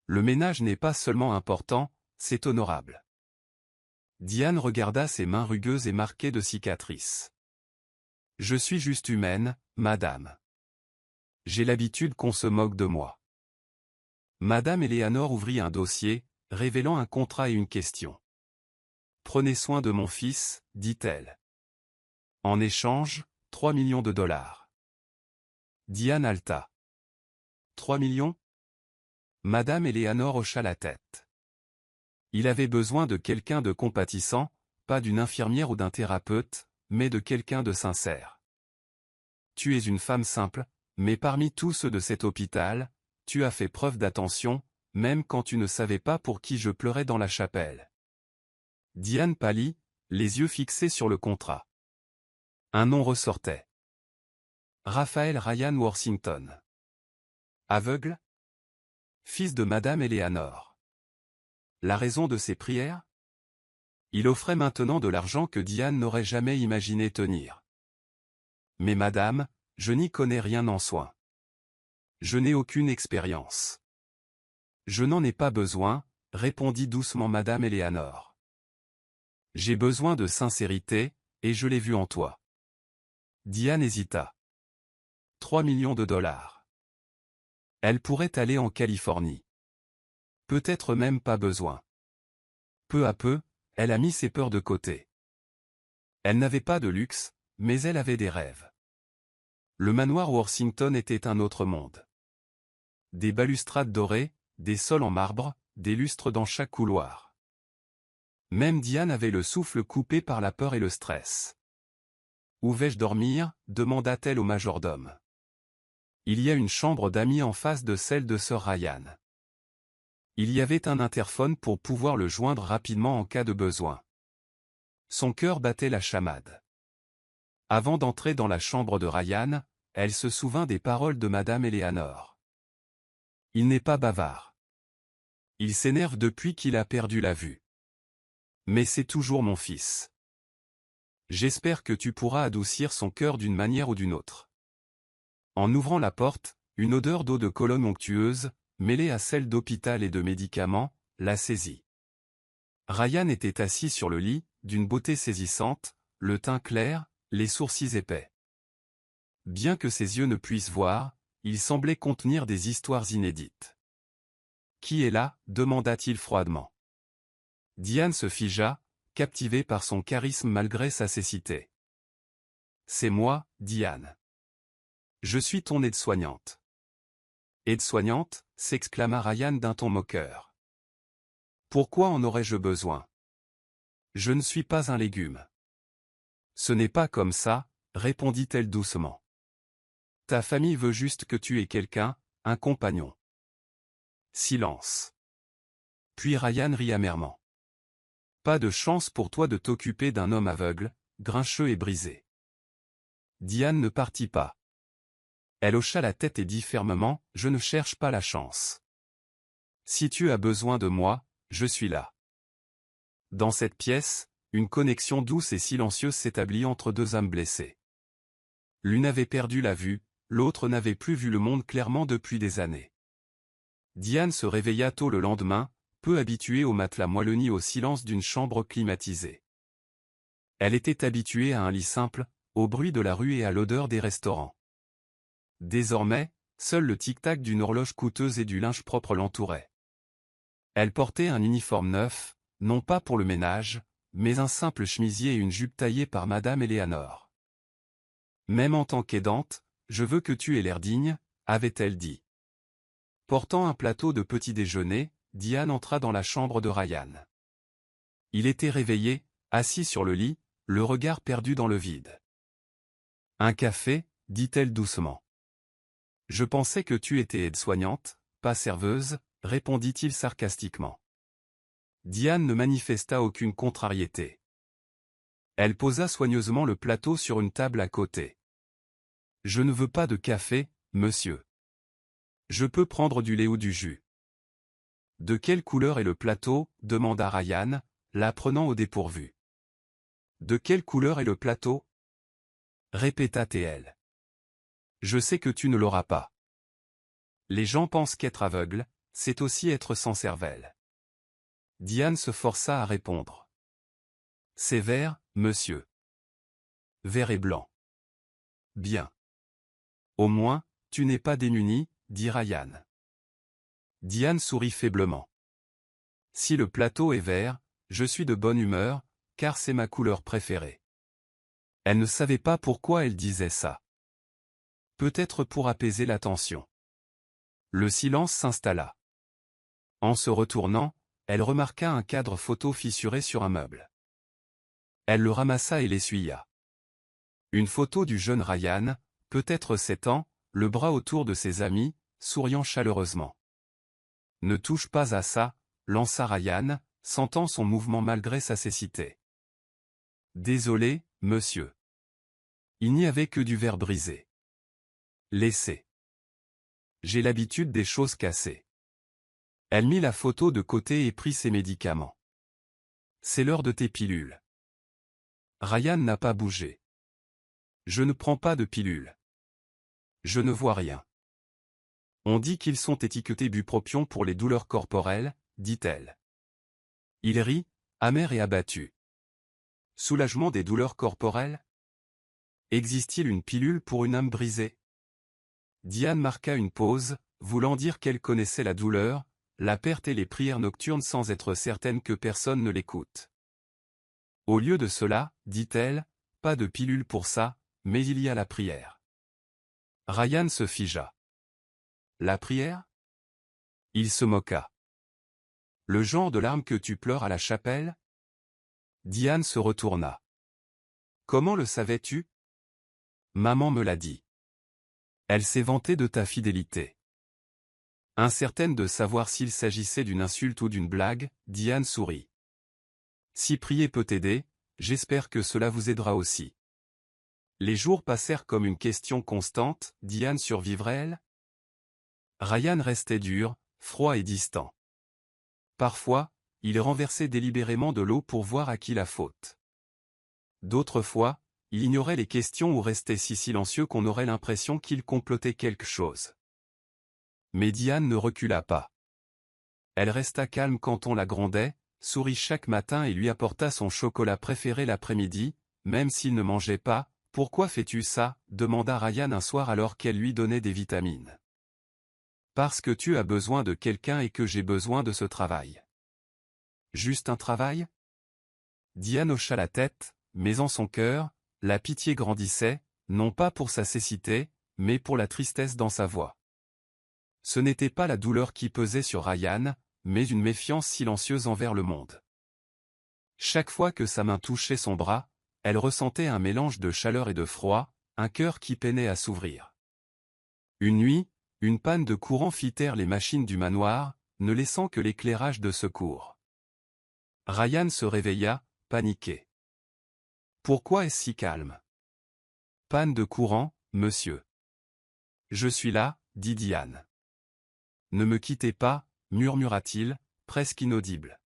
Le ménage n'est pas seulement important, c'est honorable. » Diane regarda ses mains rugueuses et marquées de cicatrices. « Je suis juste humaine, madame. J'ai l'habitude qu'on se moque de moi. » Madame Eleanor ouvrit un dossier, révélant un contrat et une question. « Prenez soin de mon fils, dit-elle. En échange, 3 millions de dollars. » Diane halta. « 3 millions ? » Madame Eleanor hocha la tête. Il avait besoin de quelqu'un de compatissant, pas d'une infirmière ou d'un thérapeute, mais de quelqu'un de sincère. Tu es une femme simple, mais parmi tous ceux de cet hôpital, tu as fait preuve d'attention, même quand tu ne savais pas pour qui je pleurais dans la chapelle. Diane pâlit, les yeux fixés sur le contrat. Un nom ressortait. Raphaël Ryan Worthington. Aveugle ? Fils de Madame Eleanor. La raison de ses prières ? Il offrait maintenant de l'argent que Diane n'aurait jamais imaginé tenir. Mais madame, je n'y connais rien en soins. Je n'ai aucune expérience. Je n'en ai pas besoin, répondit doucement Madame Eleanor. J'ai besoin de sincérité, et je l'ai vu en toi. Diane hésita. 3 millions de dollars. Elle pourrait aller en Californie. Peut-être même pas besoin. Peu à peu, elle a mis ses peurs de côté. Elle n'avait pas de luxe, mais elle avait des rêves. Le manoir Worthington était un autre monde. Des balustrades dorées, des sols en marbre, des lustres dans chaque couloir. Même Diane avait le souffle coupé par la peur et le stress. « Où vais-je dormir » demanda-t-elle au majordome. « Il y a une chambre d'amis en face de celle de sœur Ryan. » Il y avait un interphone pour pouvoir le joindre rapidement en cas de besoin. Son cœur battait la chamade. Avant d'entrer dans la chambre de Ryan, elle se souvint des paroles de Madame Eleanor. « Il n'est pas bavard. Il s'énerve depuis qu'il a perdu la vue. Mais c'est toujours mon fils. J'espère que tu pourras adoucir son cœur d'une manière ou d'une autre. » En ouvrant la porte, une odeur d'eau de Cologne onctueuse, mêlée à celle d'hôpital et de médicaments, la saisit. Ryan était assis sur le lit, d'une beauté saisissante, le teint clair, les sourcils épais. Bien que ses yeux ne puissent voir, il semblait contenir des histoires inédites. « Qui est là » demanda-t-il froidement. Diane se figea, captivée par son charisme malgré sa cécité. « C'est moi, Diane. Je suis ton aide-soignante. »« Aide-soignante » s'exclama Ryan d'un ton moqueur. « Pourquoi en aurais-je besoin? Je ne suis pas un légume. »« Ce n'est pas comme ça, » répondit-elle doucement. « Ta famille veut juste que tu aies quelqu'un, un compagnon. » Silence. Puis Ryan rit amèrement. « Pas de chance pour toi de t'occuper d'un homme aveugle, grincheux et brisé. » Diane ne partit pas. Elle hocha la tête et dit fermement, « Je ne cherche pas la chance. Si tu as besoin de moi, je suis là. » Dans cette pièce, une connexion douce et silencieuse s'établit entre deux âmes blessées. L'une avait perdu la vue, l'autre n'avait plus vu le monde clairement depuis des années. Diane se réveilla tôt le lendemain, peu habituée au matelas moelleux ni au silence d'une chambre climatisée. Elle était habituée à un lit simple, au bruit de la rue et à l'odeur des restaurants. Désormais, seul le tic-tac d'une horloge coûteuse et du linge propre l'entourait. Elle portait un uniforme neuf, non pas pour le ménage, mais un simple chemisier et une jupe taillée par Madame Eleanor. « Même en tant qu'aidante, je veux que tu aies l'air digne, » avait-elle dit. Portant un plateau de petit déjeuner, Diane entra dans la chambre de Ryan. Il était réveillé, assis sur le lit, le regard perdu dans le vide. « Un café » dit-elle doucement. « Je pensais que tu étais aide-soignante, pas serveuse » répondit-il sarcastiquement. Diane ne manifesta aucune contrariété. Elle posa soigneusement le plateau sur une table à côté. « Je ne veux pas de café, monsieur. Je peux prendre du lait ou du jus. »« De quelle couleur est le plateau » demanda Ryan, la prenant au dépourvu. « De quelle couleur est le plateau » répéta-t-elle. « Je sais que tu ne l'auras pas. Les gens pensent qu'être aveugle, c'est aussi être sans cervelle. » Diane se força à répondre. « C'est vert, monsieur. »« Vert et blanc. »« Bien. Au moins, tu n'es pas démuni, » dit Ryan. Diane sourit faiblement. « Si le plateau est vert, je suis de bonne humeur, car c'est ma couleur préférée. » Elle ne savait pas pourquoi elle disait ça. Peut-être pour apaiser la tension. Le silence s'installa. En se retournant, elle remarqua un cadre photo fissuré sur un meuble. Elle le ramassa et l'essuya. Une photo du jeune Ryan, peut-être 7 ans, le bras autour de ses amis, souriant chaleureusement. « Ne touche pas à ça » lança Ryan, sentant son mouvement malgré sa cécité. « Désolé, monsieur. Il n'y avait que du verre brisé. Laissez. J'ai l'habitude des choses cassées. » Elle mit la photo de côté et prit ses médicaments. « C'est l'heure de tes pilules. » Ryan n'a pas bougé. « Je ne prends pas de pilules. Je ne vois rien. » « On dit qu'ils sont étiquetés bupropion pour les douleurs corporelles, » dit-elle. Il rit, amer et abattu. « Soulagement des douleurs corporelles ? Existe-t-il une pilule pour une âme brisée ?» Diane marqua une pause, voulant dire qu'elle connaissait la douleur, la perte et les prières nocturnes sans être certaine que personne ne l'écoute. Au lieu de cela, dit-elle, pas de pilule pour ça, mais il y a la prière. Ryan se figea. La prière? Il se moqua. Le genre de larmes que tu pleures à la chapelle? Diane se retourna. Comment le savais-tu? Maman me l'a dit. Elle s'est vantée de ta fidélité. Incertaine de savoir s'il s'agissait d'une insulte ou d'une blague, Diane sourit. Si prier peut t'aider, j'espère que cela vous aidera aussi. Les jours passèrent comme une question constante, Diane survivrait-elle? Ryan restait dur, froid et distant. Parfois, il renversait délibérément de l'eau pour voir à qui la faute. D'autres fois, il ignorait les questions ou restait si silencieux qu'on aurait l'impression qu'il complotait quelque chose. Mais Diane ne recula pas. Elle resta calme quand on la grondait, sourit chaque matin et lui apporta son chocolat préféré l'après-midi, même s'il ne mangeait pas. « Pourquoi fais-tu ça ?» demanda Ryan un soir alors qu'elle lui donnait des vitamines. « Parce que tu as besoin de quelqu'un et que j'ai besoin de ce travail. » Juste un travail? Diane hocha la tête, mais en son cœur, la pitié grandissait, non pas pour sa cécité, mais pour la tristesse dans sa voix. Ce n'était pas la douleur qui pesait sur Ryan, mais une méfiance silencieuse envers le monde. Chaque fois que sa main touchait son bras, elle ressentait un mélange de chaleur et de froid, un cœur qui peinait à s'ouvrir. Une nuit, une panne de courant fit taire les machines du manoir, ne laissant que l'éclairage de secours. Ryan se réveilla, paniqué. Pourquoi est-ce si calme? Panne de courant, monsieur. Je suis là, dit Diane. Ne me quittez pas, murmura-t-il, presque inaudible.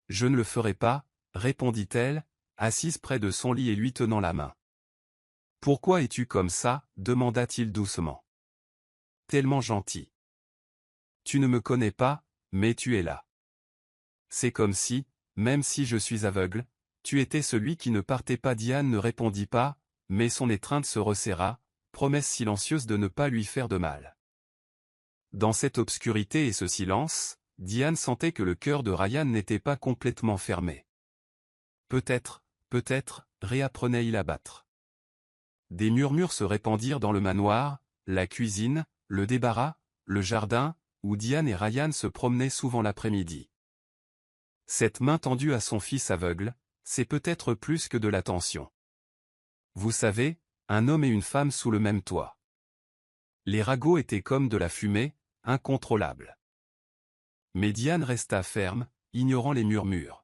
Je ne le ferai pas, répondit-elle, assise près de son lit et lui tenant la main. Pourquoi es-tu comme ça? Demanda-t-il doucement. Tellement gentil. Tu ne me connais pas, mais tu es là. C'est comme si, même si je suis aveugle, tu étais celui qui ne partait pas. Diane ne répondit pas, mais son étreinte se resserra, promesse silencieuse de ne pas lui faire de mal. Dans cette obscurité et ce silence, Diane sentait que le cœur de Ryan n'était pas complètement fermé. Peut-être, réapprenait-il à battre. Des murmures se répandirent dans le manoir, la cuisine, le débarras, le jardin, où Diane et Ryan se promenaient souvent l'après-midi. Cette main tendue à son fils aveugle, c'est peut-être plus que de l'attention. Vous savez, un homme et une femme sous le même toit. Les ragots étaient comme de la fumée, incontrôlables. Mais Diane resta ferme, ignorant les murmures.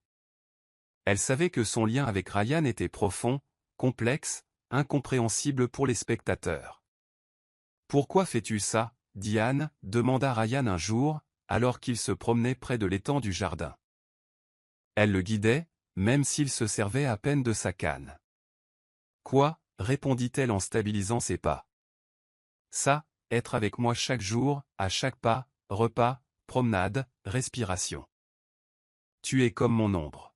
Elle savait que son lien avec Ryan était profond, complexe, incompréhensible pour les spectateurs. « Pourquoi fais-tu ça, Diane ?» demanda Ryan un jour, alors qu'il se promenait près de l'étang du jardin. Elle le guidait, même s'il se servait à peine de sa canne. « Quoi ?» répondit-elle en stabilisant ses pas. « Ça, être avec moi chaque jour, à chaque pas, repas, promenade, respiration. Tu es comme mon ombre. »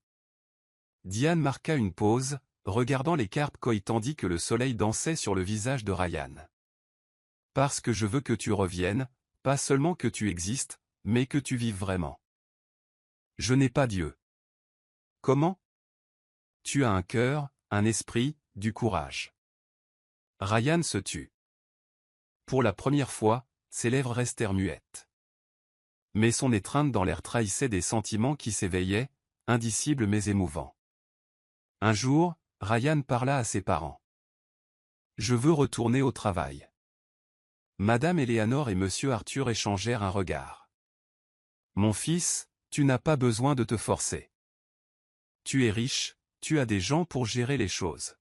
Diane marqua une pause, regardant les carpes koi tandis que le soleil dansait sur le visage de Ryan. « Parce que je veux que tu reviennes, pas seulement que tu existes, mais que tu vives vraiment. Je n'ai pas Dieu. Comment? Tu as un cœur, un esprit, du courage. » Ryan se tut. Pour la première fois, ses lèvres restèrent muettes. Mais son étreinte dans l'air trahissait des sentiments qui s'éveillaient, indicibles mais émouvants. Un jour, Ryan parla à ses parents. « Je veux retourner au travail. » Madame Eleanor et Monsieur Arthur échangèrent un regard. « Mon fils, tu n'as pas besoin de te forcer. Tu es riche, tu as des gens pour gérer les choses.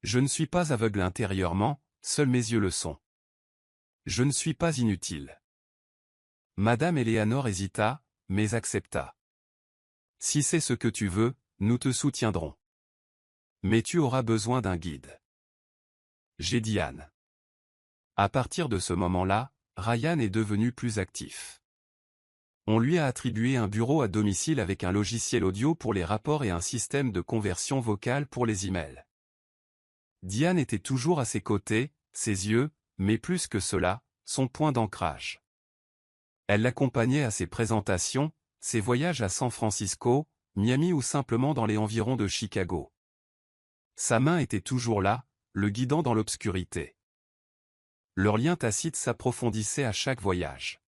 Je ne suis pas aveugle intérieurement, seuls mes yeux le sont. Je ne suis pas inutile. » Madame Eleanor hésita, mais accepta. « Si c'est ce que tu veux, nous te soutiendrons. Mais tu auras besoin d'un guide. » J'ai Diane. À partir de ce moment-là, Ryan est devenu plus actif. On lui a attribué un bureau à domicile avec un logiciel audio pour les rapports et un système de conversion vocale pour les emails. Diane était toujours à ses côtés, ses yeux, mais plus que cela, son point d'ancrage. Elle l'accompagnait à ses présentations, ses voyages à San Francisco, Miami ou simplement dans les environs de Chicago. Sa main était toujours là, le guidant dans l'obscurité. Leur lien tacite s'approfondissait à chaque voyage.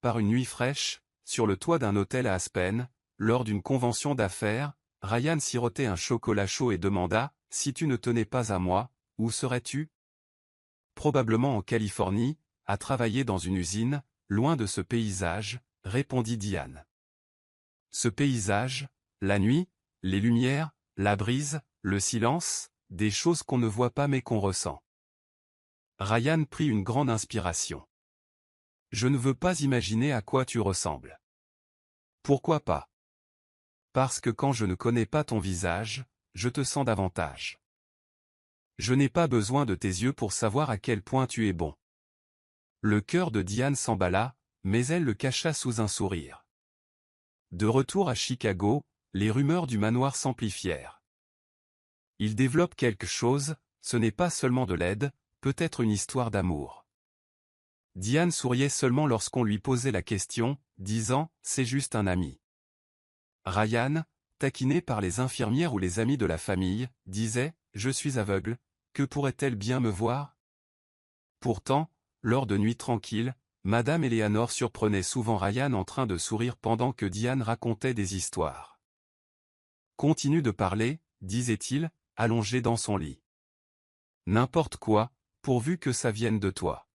Par une nuit fraîche, sur le toit d'un hôtel à Aspen, lors d'une convention d'affaires, Ryan sirotait un chocolat chaud et demanda « Si tu ne tenais pas à moi, où serais-tu » Probablement en Californie, à travailler dans une usine, loin de ce paysage, répondit Diane. Ce paysage, la nuit, les lumières, la brise, le silence, des choses qu'on ne voit pas mais qu'on ressent. Ryan prit une grande inspiration. Je ne veux pas imaginer à quoi tu ressembles. Pourquoi pas? Parce que quand je ne connais pas ton visage, je te sens davantage. Je n'ai pas besoin de tes yeux pour savoir à quel point tu es bon. Le cœur de Diane s'emballa, mais elle le cacha sous un sourire. De retour à Chicago, les rumeurs du manoir s'amplifièrent. Il développe quelque chose, ce n'est pas seulement de l'aide, peut-être une histoire d'amour. Diane souriait seulement lorsqu'on lui posait la question, disant « C'est juste un ami ». Ryan, taquiné par les infirmières ou les amis de la famille, disait « Je suis aveugle, que pourrait-elle bien me voir ?» Pourtant, lors de nuits tranquilles, Madame Eleanor surprenait souvent Ryan en train de sourire pendant que Diane racontait des histoires. « Continue de parler, disait-il, allongé dans son lit. N'importe quoi, pourvu que ça vienne de toi. »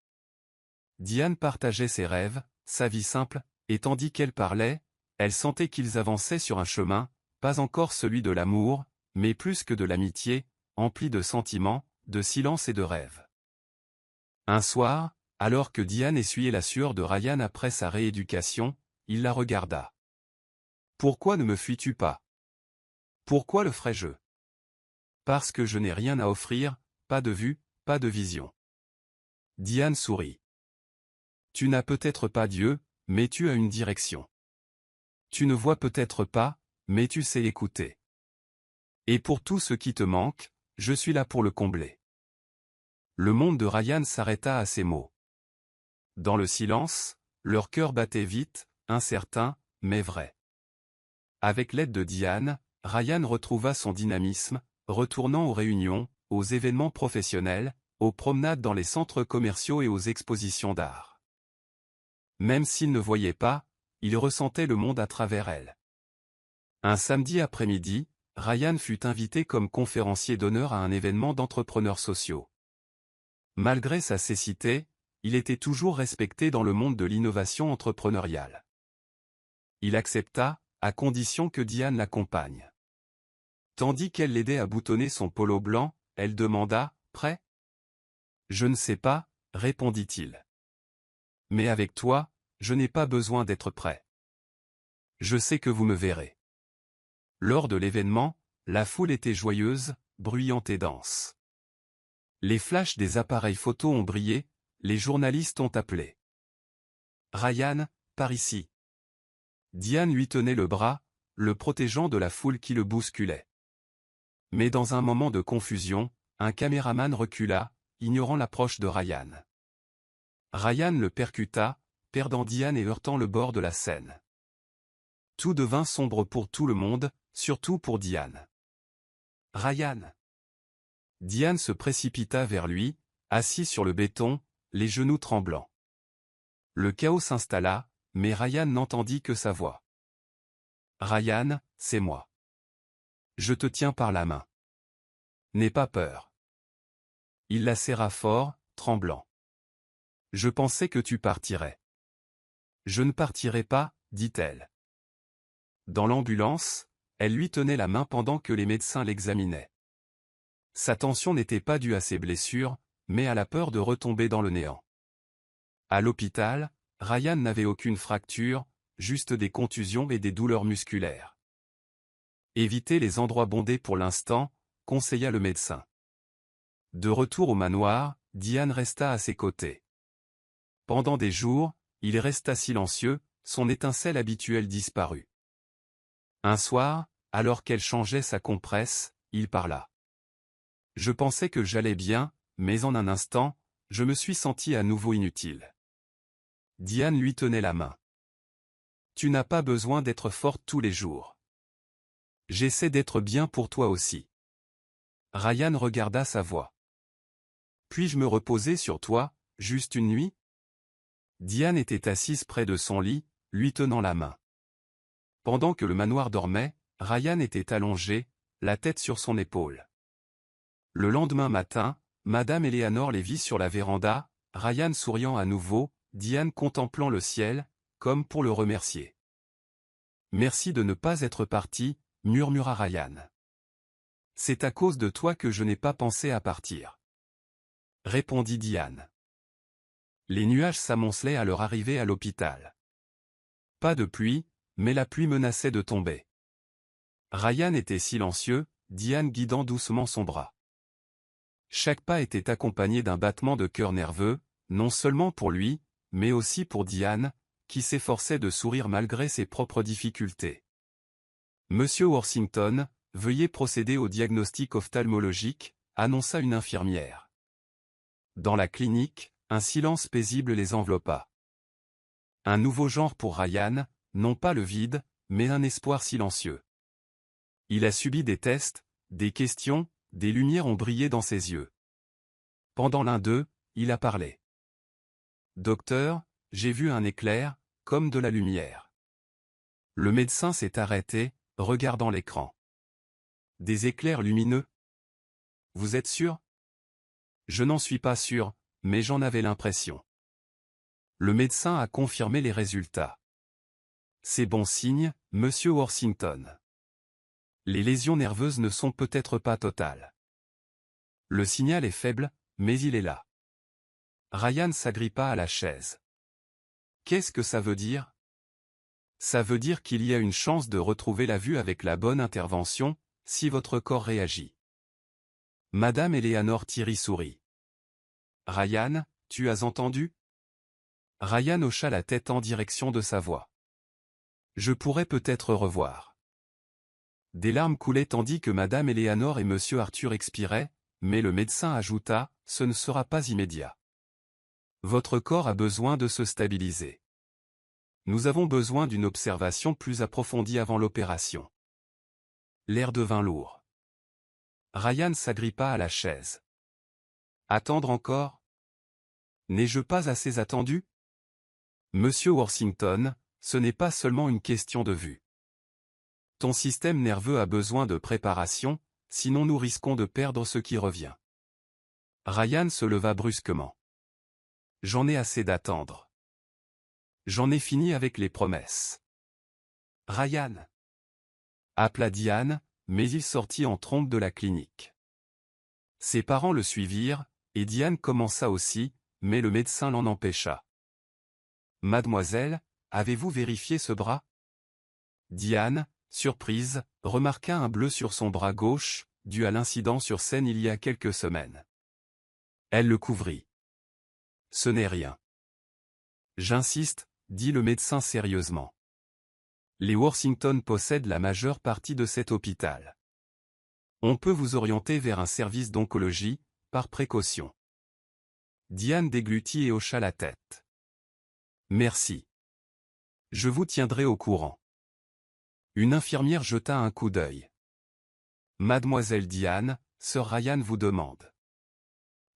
Diane partageait ses rêves, sa vie simple, et tandis qu'elle parlait, elle sentait qu'ils avançaient sur un chemin, pas encore celui de l'amour, mais plus que de l'amitié, empli de sentiments, de silence et de rêves. Un soir, alors que Diane essuyait la sueur de Ryan après sa rééducation, il la regarda. « Pourquoi ne me fuis-tu pas? Pourquoi le ferais-je? Parce que je n'ai rien à offrir, pas de vue, pas de vision. » Diane sourit. « Tu n'as peut-être pas Dieu, mais tu as une direction. Tu ne vois peut-être pas, mais tu sais écouter. Et pour tout ce qui te manque, je suis là pour le combler. » Le monde de Ryan s'arrêta à ces mots. Dans le silence, leur cœur battait vite, incertain, mais vrai. Avec l'aide de Diane, Ryan retrouva son dynamisme, retournant aux réunions, aux événements professionnels, aux promenades dans les centres commerciaux et aux expositions d'art. Même s'il ne voyait pas, il ressentait le monde à travers elle. Un samedi après-midi, Ryan fut invité comme conférencier d'honneur à un événement d'entrepreneurs sociaux. Malgré sa cécité, il était toujours respecté dans le monde de l'innovation entrepreneuriale. Il accepta, à condition que Diane l'accompagne. Tandis qu'elle l'aidait à boutonner son polo blanc, elle demanda « Prêt ? » « Je ne sais pas, » répondit-il. « Mais avec toi, je n'ai pas besoin d'être prêt. Je sais que vous me verrez. » Lors de l'événement, la foule était joyeuse, bruyante et dense. Les flashs des appareils photo ont brillé, les journalistes ont appelé. « Ryan, par ici. » Diane lui tenait le bras, le protégeant de la foule qui le bousculait. Mais dans un moment de confusion, un caméraman recula, ignorant l'approche de Ryan. Ryan le percuta, perdant Diane et heurtant le bord de la scène. Tout devint sombre pour tout le monde, surtout pour Diane. « Ryan !» Diane se précipita vers lui, assis sur le béton, les genoux tremblants. Le chaos s'installa, mais Ryan n'entendit que sa voix. « Ryan, c'est moi. Je te tiens par la main. N'aie pas peur. » Il la serra fort, tremblant. « Je pensais que tu partirais. »« Je ne partirai pas, » dit-elle. Dans l'ambulance, elle lui tenait la main pendant que les médecins l'examinaient. Sa tension n'était pas due à ses blessures, mais à la peur de retomber dans le néant. À l'hôpital, Ryan n'avait aucune fracture, juste des contusions et des douleurs musculaires. Évitez les endroits bondés pour l'instant, conseilla le médecin. De retour au manoir, Diane resta à ses côtés. Pendant des jours, il resta silencieux, son étincelle habituelle disparut. Un soir, alors qu'elle changeait sa compresse, il parla. « Je pensais que j'allais bien, mais en un instant, je me suis senti à nouveau inutile. » Diane lui tenait la main. Tu n'as pas besoin d'être forte tous les jours. J'essaie d'être bien pour toi aussi. Ryan regarda sa voix. Puis-je me reposer sur toi, juste une nuit? Diane était assise près de son lit, lui tenant la main. Pendant que le manoir dormait, Ryan était allongé, la tête sur son épaule. Le lendemain matin, Madame Eleanor les vit sur la véranda, Ryan souriant à nouveau, Diane contemplant le ciel, comme pour le remercier. « Merci de ne pas être parti, » murmura Ryan. « C'est à cause de toi que je n'ai pas pensé à partir. » Répondit Diane. Les nuages s'amoncelaient à leur arrivée à l'hôpital. Pas de pluie, mais la pluie menaçait de tomber. Ryan était silencieux, Diane guidant doucement son bras. Chaque pas était accompagné d'un battement de cœur nerveux, non seulement pour lui, mais aussi pour Diane, qui s'efforçait de sourire malgré ses propres difficultés. « Monsieur Worthington, veuillez procéder au diagnostic ophtalmologique », annonça une infirmière. Dans la clinique, un silence paisible les enveloppa. Un nouveau genre pour Ryan, non pas le vide, mais un espoir silencieux. Il a subi des tests, des questions, des lumières ont brillé dans ses yeux. Pendant l'un d'eux, il a parlé. « Docteur, j'ai vu un éclair, comme de la lumière. » Le médecin s'est arrêté, regardant l'écran. « Des éclairs lumineux? Vous êtes sûr? » « Je n'en suis pas sûr, mais j'en avais l'impression. » Le médecin a confirmé les résultats. « C'est bon signe, monsieur Worthington. Les lésions nerveuses ne sont peut-être pas totales. Le signal est faible, mais il est là. » Ryan s'agrippa à la chaise. « Qu'est-ce que ça veut dire? » « Ça veut dire qu'il y a une chance de retrouver la vue avec la bonne intervention, si votre corps réagit. » Madame Eleanor Thierry sourit. « Ryan, tu as entendu? » Ryan hocha la tête en direction de sa voix. « Je pourrais peut-être revoir. » Des larmes coulaient tandis que Madame Eleanor et Monsieur Arthur expiraient, mais le médecin ajouta, « Ce ne sera pas immédiat. Votre corps a besoin de se stabiliser. Nous avons besoin d'une observation plus approfondie avant l'opération. » L'air devint lourd. Ryan s'agrippa à la chaise. « Attendre encore? N'ai-je pas assez attendu? Monsieur Worthington, ce n'est pas seulement une question de vue. Ton système nerveux a besoin de préparation, sinon nous risquons de perdre ce qui revient. » Ryan se leva brusquement. « J'en ai assez d'attendre. J'en ai fini avec les promesses. » « Ryan !» appela Diane, mais il sortit en trombe de la clinique. Ses parents le suivirent, et Diane commença aussi, mais le médecin l'en empêcha. « Mademoiselle, avez-vous vérifié ce bras? » Diane, surprise, remarqua un bleu sur son bras gauche, dû à l'incident sur scène il y a quelques semaines. Elle le couvrit. « Ce n'est rien. » « J'insiste, » dit le médecin sérieusement. « Les Worthington possèdent la majeure partie de cet hôpital. On peut vous orienter vers un service d'oncologie, par précaution. » Diane déglutit et hocha la tête. « Merci. Je vous tiendrai au courant. » Une infirmière jeta un coup d'œil. « Mademoiselle Diane, Sir Ryan vous demande. »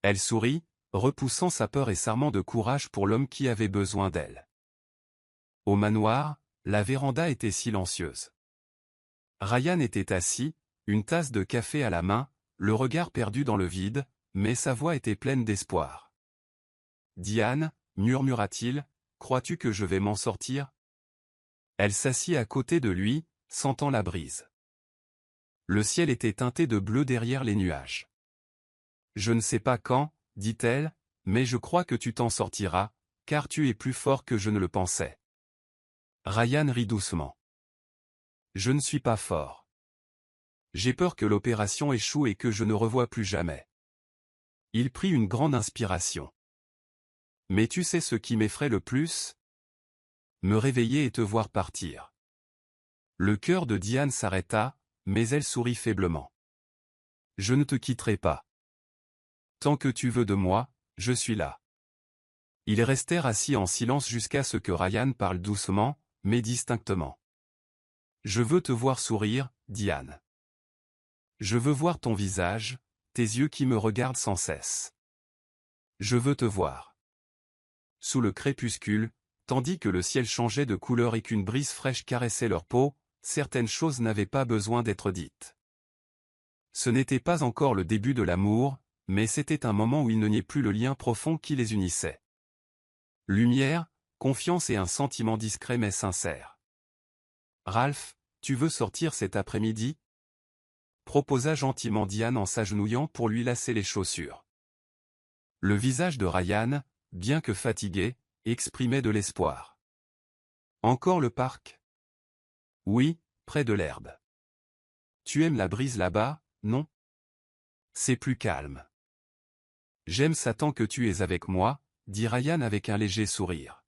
Elle sourit, repoussant sa peur et s'armant de courage pour l'homme qui avait besoin d'elle. Au manoir, la véranda était silencieuse. Ryan était assis, une tasse de café à la main, le regard perdu dans le vide, mais sa voix était pleine d'espoir. « Diane, » murmura-t-il, « crois-tu que je vais m'en sortir? » Elle s'assit à côté de lui, sentant la brise. Le ciel était teinté de bleu derrière les nuages. « Je ne sais pas quand, » dit-elle, « mais je crois que tu t'en sortiras, car tu es plus fort que je ne le pensais. » Ryan rit doucement. « Je ne suis pas fort. J'ai peur que l'opération échoue et que je ne revoie plus jamais. » Il prit une grande inspiration. « Mais tu sais ce qui m'effraie le plus? Me réveiller et te voir partir. » Le cœur de Diane s'arrêta, mais elle sourit faiblement. « Je ne te quitterai pas. Tant que tu veux de moi, je suis là. » Ils restèrent assis en silence jusqu'à ce que Ryan parle doucement, mais distinctement. « Je veux te voir sourire, Diane. Je veux voir ton visage, tes yeux qui me regardent sans cesse. Je veux te voir. » Sous le crépuscule, tandis que le ciel changeait de couleur et qu'une brise fraîche caressait leur peau, certaines choses n'avaient pas besoin d'être dites. Ce n'était pas encore le début de l'amour, mais c'était un moment où il ne niait plus le lien profond qui les unissait. Lumière, confiance et un sentiment discret mais sincère. « Ralph, tu veux sortir cet après-midi » proposa gentiment Diane en s'agenouillant pour lui lasser les chaussures. Le visage de Ryan, bien que fatigué, exprimait de l'espoir. « Encore le parc ?»« Oui, près de l'herbe. »« Tu aimes la brise là-bas, non ? C'est plus calme. »« J'aime ça tant que tu es avec moi, » dit Ryan avec un léger sourire.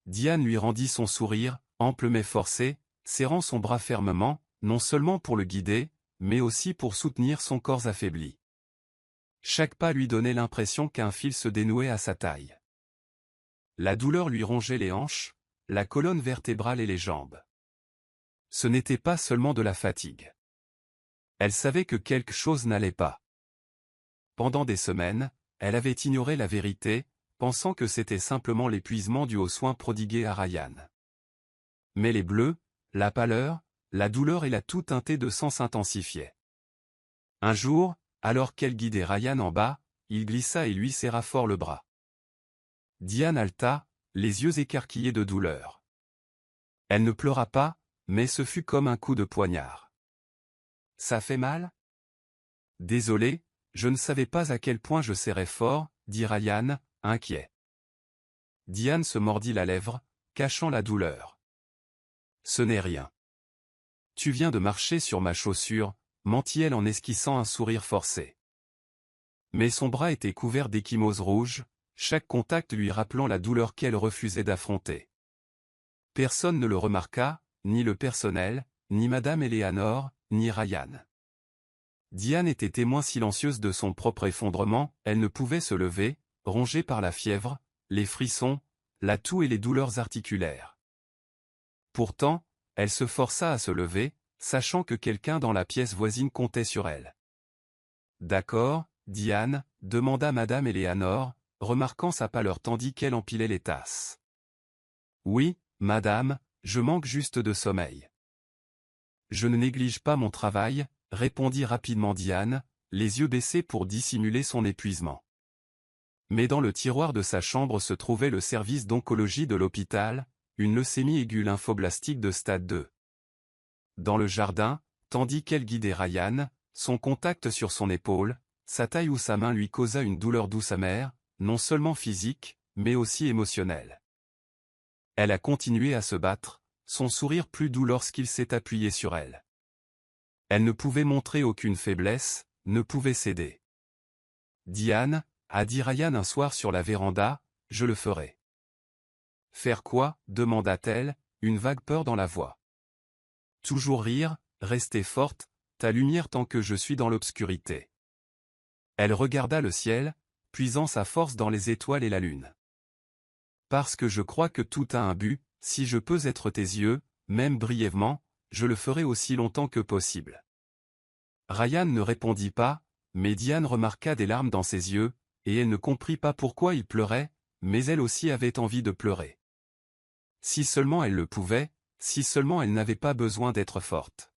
Diane lui rendit son sourire, ample mais forcé, serrant son bras fermement, non seulement pour le guider, mais aussi pour soutenir son corps affaibli. Chaque pas lui donnait l'impression qu'un fil se dénouait à sa taille. La douleur lui rongeait les hanches, la colonne vertébrale et les jambes. Ce n'était pas seulement de la fatigue. Elle savait que quelque chose n'allait pas. Pendant des semaines, elle avait ignoré la vérité, pensant que c'était simplement l'épuisement dû aux soins prodigués à Ryan. Mais les bleus, la pâleur, la douleur et la toux teintée de sang s'intensifiaient. Un jour, alors qu'elle guidait Ryan en bas, il glissa et lui serra fort le bras. Diane haleta, les yeux écarquillés de douleur. Elle ne pleura pas, mais ce fut comme un coup de poignard. « Ça fait mal ? » ?»« Désolé, je ne savais pas à quel point je serrais fort, » dit Ryan, inquiet. Diane se mordit la lèvre, cachant la douleur. « Ce n'est rien. Tu viens de marcher sur ma chaussure, » mentit-elle en esquissant un sourire forcé. Mais son bras était couvert d'ecchymoses rouges, chaque contact lui rappelant la douleur qu'elle refusait d'affronter. Personne ne le remarqua, ni le personnel, ni Madame Eleanor, ni Ryan. Diane était témoin silencieuse de son propre effondrement, elle ne pouvait se lever, rongée par la fièvre, les frissons, la toux et les douleurs articulaires. Pourtant, elle se força à se lever, sachant que quelqu'un dans la pièce voisine comptait sur elle. « D'accord, Diane » demanda Madame Eleanor, remarquant sa pâleur tandis qu'elle empilait les tasses. « Oui, madame, je manque juste de sommeil. »« Je ne néglige pas mon travail » répondit rapidement Diane, les yeux baissés pour dissimuler son épuisement. Mais dans le tiroir de sa chambre se trouvait le service d'oncologie de l'hôpital, une leucémie aiguë lymphoblastique de stade 2. Dans le jardin, tandis qu'elle guidait Ryan, son contact sur son épaule, sa taille ou sa main lui causa une douleur douce amère, non seulement physique, mais aussi émotionnelle. Elle a continué à se battre, son sourire plus doux lorsqu'il s'est appuyé sur elle. Elle ne pouvait montrer aucune faiblesse, ne pouvait céder. « Diane » a dit Ryan un soir sur la véranda, « je le ferai. »« Faire quoi » demanda-t-elle, une vague peur dans la voix. « Toujours rire, rester forte, ta lumière tant que je suis dans l'obscurité. » Elle regarda le ciel, puisant sa force dans les étoiles et la lune. « Parce que je crois que tout a un but, si je peux être tes yeux, même brièvement, je le ferai aussi longtemps que possible. » Ryan ne répondit pas, mais Diane remarqua des larmes dans ses yeux, et elle ne comprit pas pourquoi il pleurait, mais elle aussi avait envie de pleurer. Si seulement elle le pouvait, si seulement elle n'avait pas besoin d'être forte.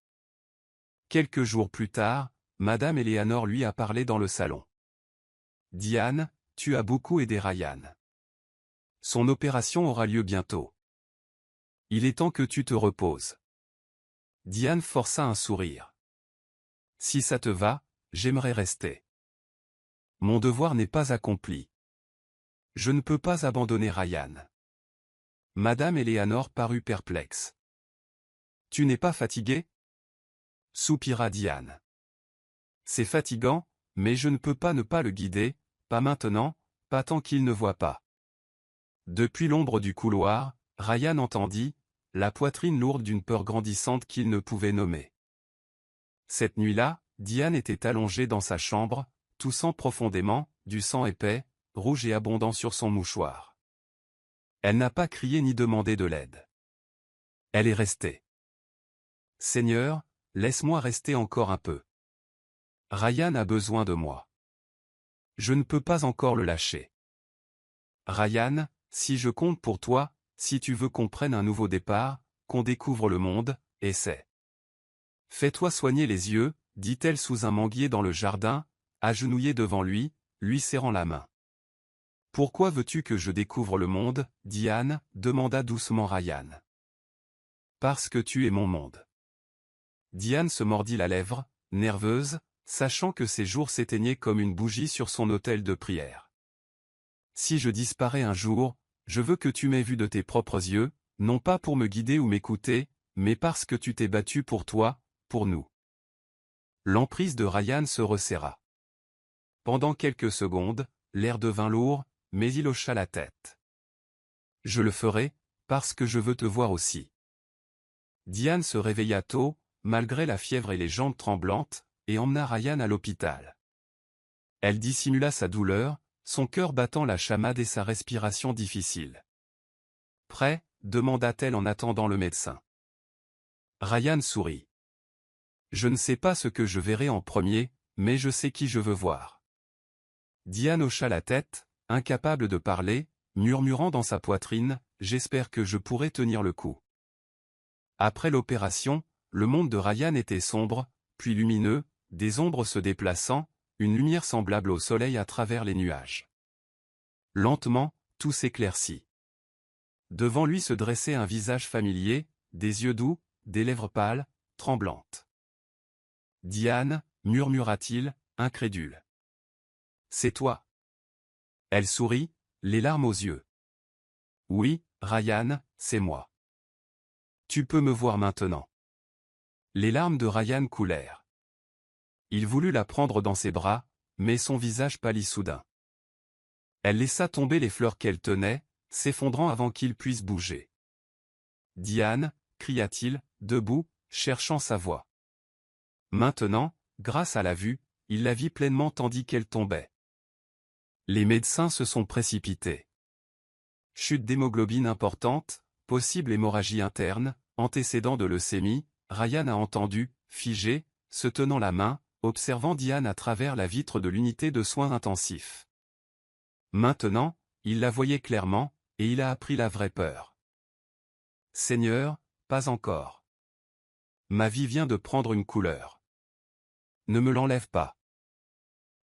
Quelques jours plus tard, Madame Eleanor lui a parlé dans le salon. « Diane, tu as beaucoup aidé Ryan. Son opération aura lieu bientôt. Il est temps que tu te reposes. » Diane força un sourire. « Si ça te va, j'aimerais rester. Mon devoir n'est pas accompli. Je ne peux pas abandonner Ryan. » Madame Eleanor parut perplexe. « Tu n'es pas fatiguée » soupira Diane. « C'est fatigant, mais je ne peux pas ne pas le guider, pas maintenant, pas tant qu'il ne voit pas. » Depuis l'ombre du couloir, Ryan entendit, la poitrine lourde d'une peur grandissante qu'il ne pouvait nommer. Cette nuit-là, Diane était allongée dans sa chambre, toussant profondément, du sang épais, rouge et abondant sur son mouchoir. Elle n'a pas crié ni demandé de l'aide. Elle est restée. Seigneur, laisse-moi rester encore un peu. Ryan a besoin de moi. Je ne peux pas encore le lâcher. Ryan, si je compte pour toi, si tu veux qu'on prenne un nouveau départ, qu'on découvre le monde, essaie. Fais-toi soigner les yeux, dit-elle sous un manguier dans le jardin, agenouillée devant lui, lui serrant la main. Pourquoi veux-tu que je découvre le monde, Diane, demanda doucement Ryan. Parce que tu es mon monde. Diane se mordit la lèvre, nerveuse, sachant que ses jours s'éteignaient comme une bougie sur son autel de prière. Si je disparais un jour, je veux que tu m'aies vu de tes propres yeux, non pas pour me guider ou m'écouter, mais parce que tu t'es battu pour toi, pour nous. L'emprise de Ryan se resserra. Pendant quelques secondes, l'air devint lourd, mais il hocha la tête. Je le ferai, parce que je veux te voir aussi. Diane se réveilla tôt, malgré la fièvre et les jambes tremblantes, et emmena Ryan à l'hôpital. Elle dissimula sa douleur, son cœur battant la chamade et sa respiration difficile. « Prêt ?» demanda-t-elle en attendant le médecin. Ryan sourit. « Je ne sais pas ce que je verrai en premier, mais je sais qui je veux voir. » Diane hocha la tête, incapable de parler, murmurant dans sa poitrine, « J'espère que je pourrai tenir le coup. » Après l'opération, le monde de Ryan était sombre, puis lumineux, des ombres se déplaçant, une lumière semblable au soleil à travers les nuages. Lentement, tout s'éclaircit. Devant lui se dressait un visage familier, des yeux doux, des lèvres pâles, tremblantes. « Diane, » murmura-t-il, incrédule. « C'est toi. » Elle sourit, les larmes aux yeux. « Oui, Ryan, c'est moi. Tu peux me voir maintenant. » Les larmes de Ryan coulèrent. Il voulut la prendre dans ses bras, mais son visage pâlit soudain. Elle laissa tomber les fleurs qu'elle tenait, s'effondrant avant qu'il puisse bouger. « Diane » cria-t-il, debout, cherchant sa voix. Maintenant, grâce à la vue, il la vit pleinement tandis qu'elle tombait. Les médecins se sont précipités. Chute d'hémoglobine importante, possible hémorragie interne, antécédent de leucémie, Ryan a entendu, figé, se tenant la main, observant Diane à travers la vitre de l'unité de soins intensifs. Maintenant, il la voyait clairement, et il a appris la vraie peur. « Seigneur, pas encore. Ma vie vient de prendre une couleur. Ne me l'enlève pas. »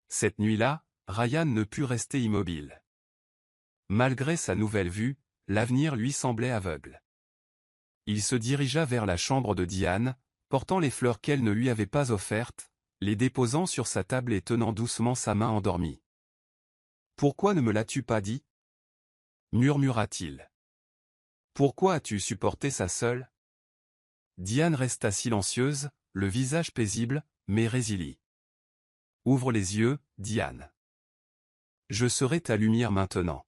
Cette nuit-là, Ryan ne put rester immobile. Malgré sa nouvelle vue, l'avenir lui semblait aveugle. Il se dirigea vers la chambre de Diane, portant les fleurs qu'elle ne lui avait pas offertes, les déposant sur sa table et tenant doucement sa main endormie. « Pourquoi ne me l'as-tu pas dit ?» murmura-t-il. « Pourquoi as-tu supporté ça seule ?» Diane resta silencieuse, le visage paisible, mais résilie. « Ouvre les yeux, Diane. Je serai ta lumière maintenant. »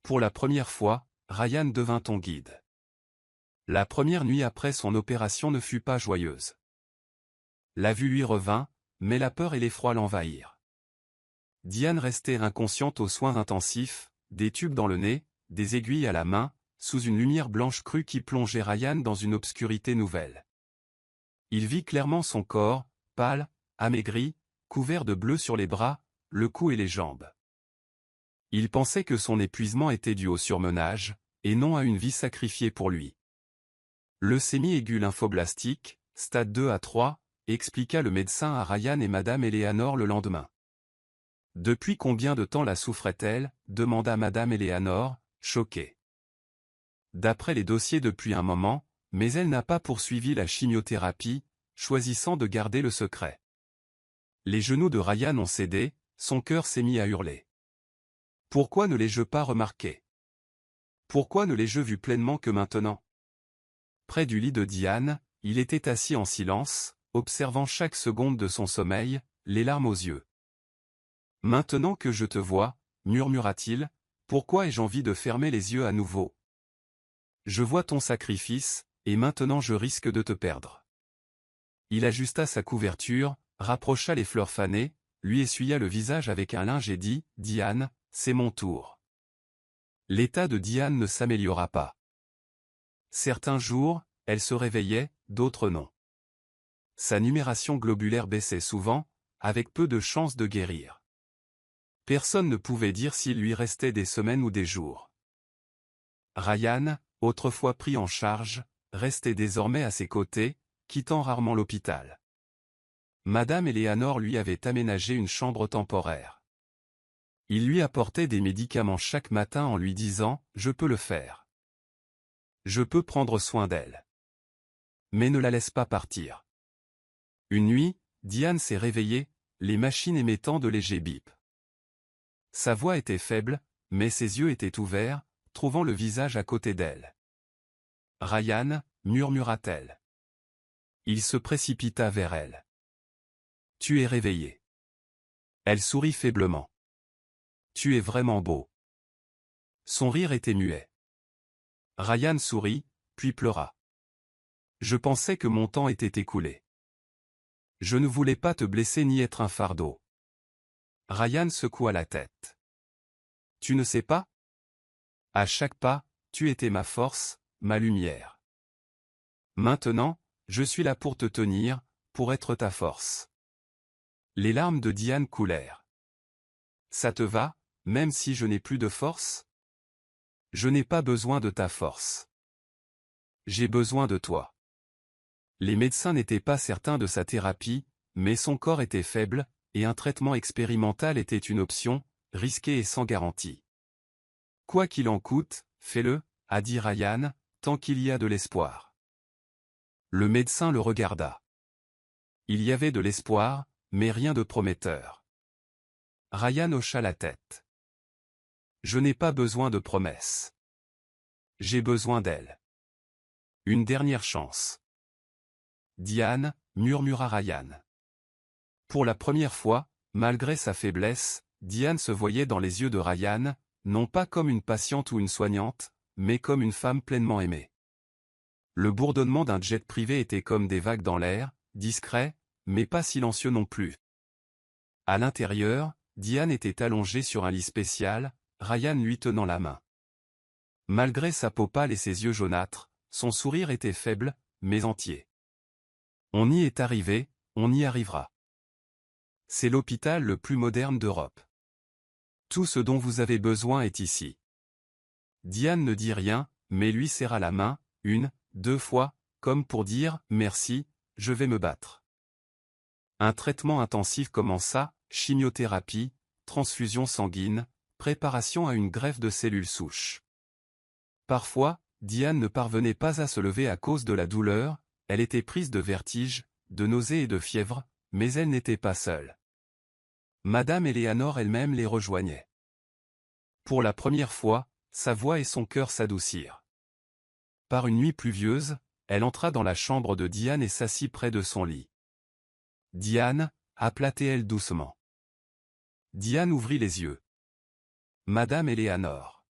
Pour la première fois, Ryan devint ton guide. La première nuit après son opération ne fut pas joyeuse. La vue lui revint, mais la peur et l'effroi l'envahirent. Diane restait inconsciente aux soins intensifs, des tubes dans le nez, des aiguilles à la main, sous une lumière blanche crue qui plongeait Ryan dans une obscurité nouvelle. Il vit clairement son corps, pâle, amaigri, couvert de bleu sur les bras, le cou et les jambes. Il pensait que son épuisement était dû au surmenage, et non à une vie sacrifiée pour lui. Leucémie aiguë lymphoblastique, stade 2 à 3, expliqua le médecin à Ryan et Madame Eleanor le lendemain. Depuis combien de temps la souffrait-elle, demanda Madame Eleanor, choquée. D'après les dossiers depuis un moment, mais elle n'a pas poursuivi la chimiothérapie, choisissant de garder le secret. Les genoux de Ryan ont cédé, son cœur s'est mis à hurler. Pourquoi ne l'ai-je pas remarqué? Pourquoi ne l'ai-je vu pleinement que maintenant? Près du lit de Diane, il était assis en silence, observant chaque seconde de son sommeil, les larmes aux yeux. « Maintenant que je te vois, » murmura-t-il, « pourquoi ai-je envie de fermer les yeux à nouveau? Je vois ton sacrifice, et maintenant je risque de te perdre. » Il ajusta sa couverture, rapprocha les fleurs fanées, lui essuya le visage avec un linge et dit, « Diane, c'est mon tour. L'état de Diane ne s'améliora pas. Certains jours, elle se réveillait, d'autres non. Sa numération globulaire baissait souvent, avec peu de chances de guérir. Personne ne pouvait dire s'il lui restait des semaines ou des jours. Ryan, autrefois pris en charge, restait désormais à ses côtés, quittant rarement l'hôpital. Madame Eleanor lui avait aménagé une chambre temporaire. Il lui apportait des médicaments chaque matin en lui disant « Je peux le faire. Je peux prendre soin d'elle. Mais ne la laisse pas partir. » Une nuit, Diane s'est réveillée, les machines émettant de légers bips. Sa voix était faible, mais ses yeux étaient ouverts, trouvant le visage à côté d'elle. « Ryan » murmura-t-elle. Il se précipita vers elle. « Tu es réveillé. » Elle sourit faiblement. « Tu es vraiment beau. » Son rire était muet. Ryan sourit, puis pleura. « Je pensais que mon temps était écoulé. Je ne voulais pas te blesser ni être un fardeau. » Ryan secoua la tête. « Tu ne sais pas? À chaque pas, tu étais ma force, ma lumière. Maintenant, je suis là pour te tenir, pour être ta force. » Les larmes de Diane coulèrent. « Ça te va, même si je n'ai plus de force? Je n'ai pas besoin de ta force. J'ai besoin de toi. » Les médecins n'étaient pas certains de sa thérapie, mais son corps était faible, et un traitement expérimental était une option, risquée et sans garantie. « Quoi qu'il en coûte, fais-le, » a dit Ryan, « tant qu'il y a de l'espoir. » Le médecin le regarda. Il y avait de l'espoir, mais rien de prometteur. Ryan hocha la tête. « Je n'ai pas besoin de promesses. J'ai besoin d'elle. Une dernière chance. » Diane, murmura Ryan. Pour la première fois, malgré sa faiblesse, Diane se voyait dans les yeux de Ryan, non pas comme une patiente ou une soignante, mais comme une femme pleinement aimée. Le bourdonnement d'un jet privé était comme des vagues dans l'air, discret, mais pas silencieux non plus. À l'intérieur, Diane était allongée sur un lit spécial, Ryan lui tenant la main. Malgré sa peau pâle et ses yeux jaunâtres, son sourire était faible, mais entier. « On y est arrivé, on y arrivera. C'est l'hôpital le plus moderne d'Europe. Tout ce dont vous avez besoin est ici. » Diane ne dit rien, mais lui serra la main, 1, 2 fois, comme pour dire « Merci, je vais me battre. » Un traitement intensif commença, chimiothérapie, transfusion sanguine, préparation à une greffe de cellules souches. Parfois, Diane ne parvenait pas à se lever à cause de la douleur, elle était prise de vertige, de nausées et de fièvre, mais elle n'était pas seule. Madame Eleanor elle-même les rejoignait. Pour la première fois, sa voix et son cœur s'adoucirent. Par une nuit pluvieuse, elle entra dans la chambre de Diane et s'assit près de son lit. « Diane » appela-t-elle doucement. Diane ouvrit les yeux. « Madame Eleanor. »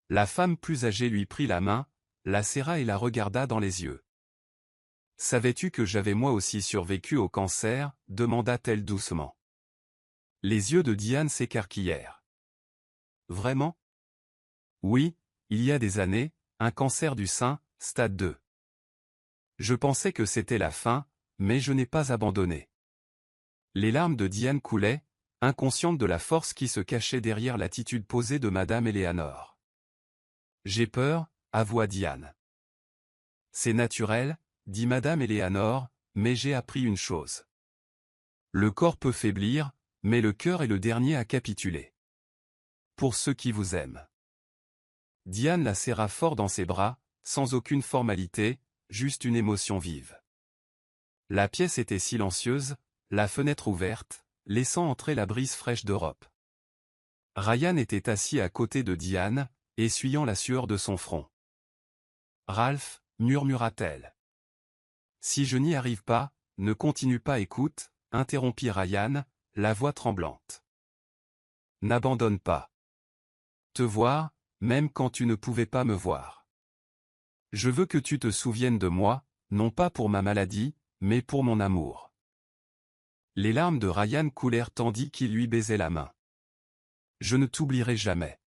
La femme plus âgée lui prit la main, la serra et la regarda dans les yeux. « Savais-tu que j'avais moi aussi survécu au cancer » demanda-t-elle doucement. Les yeux de Diane s'écarquillèrent. « Vraiment ? » ? « Oui, il y a des années, un cancer du sein, stade 2. Je pensais que c'était la fin, mais je n'ai pas abandonné. » Les larmes de Diane coulaient, inconsciente de la force qui se cachait derrière l'attitude posée de Madame Eleanor. « J'ai peur » avoua Diane. « C'est naturel » dit Madame Eleanor, « mais j'ai appris une chose. Le corps peut faiblir, mais le cœur est le dernier à capituler. Pour ceux qui vous aiment. » Diane la serra fort dans ses bras, sans aucune formalité, juste une émotion vive. La pièce était silencieuse, la fenêtre ouverte, laissant entrer la brise fraîche d'Europe. Ryan était assis à côté de Diane, essuyant la sueur de son front. « Ralph » murmura-t-elle. « Si je n'y arrive pas, ne continue pas, écoute » interrompit Ryan, la voix tremblante. « N'abandonne pas. Te voir, même quand tu ne pouvais pas me voir. Je veux que tu te souviennes de moi, non pas pour ma maladie, mais pour mon amour. » Les larmes de Ryan coulèrent tandis qu'il lui baisait la main. Je ne t'oublierai jamais.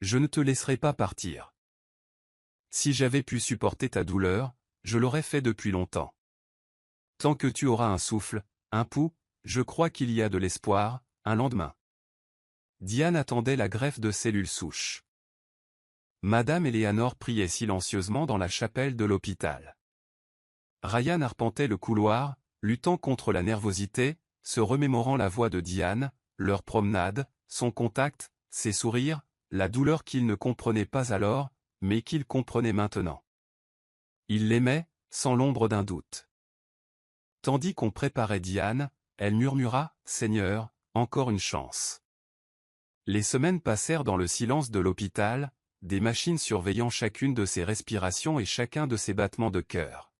Je ne te laisserai pas partir. Si j'avais pu supporter ta douleur, je l'aurais fait depuis longtemps. Tant que tu auras un souffle, un pouls, je crois qu'il y a de l'espoir, un lendemain. Diane attendait la greffe de cellules souches. Madame Eleanor priait silencieusement dans la chapelle de l'hôpital. Ryan arpentait le couloir, luttant contre la nervosité, se remémorant la voix de Diane, leur promenade, son contact, ses sourires, la douleur qu'il ne comprenait pas alors, mais qu'il comprenait maintenant. Il l'aimait, sans l'ombre d'un doute. Tandis qu'on préparait Diane, elle murmura « Seigneur, encore une chance ». Les semaines passèrent dans le silence de l'hôpital, des machines surveillant chacune de ses respirations et chacun de ses battements de cœur.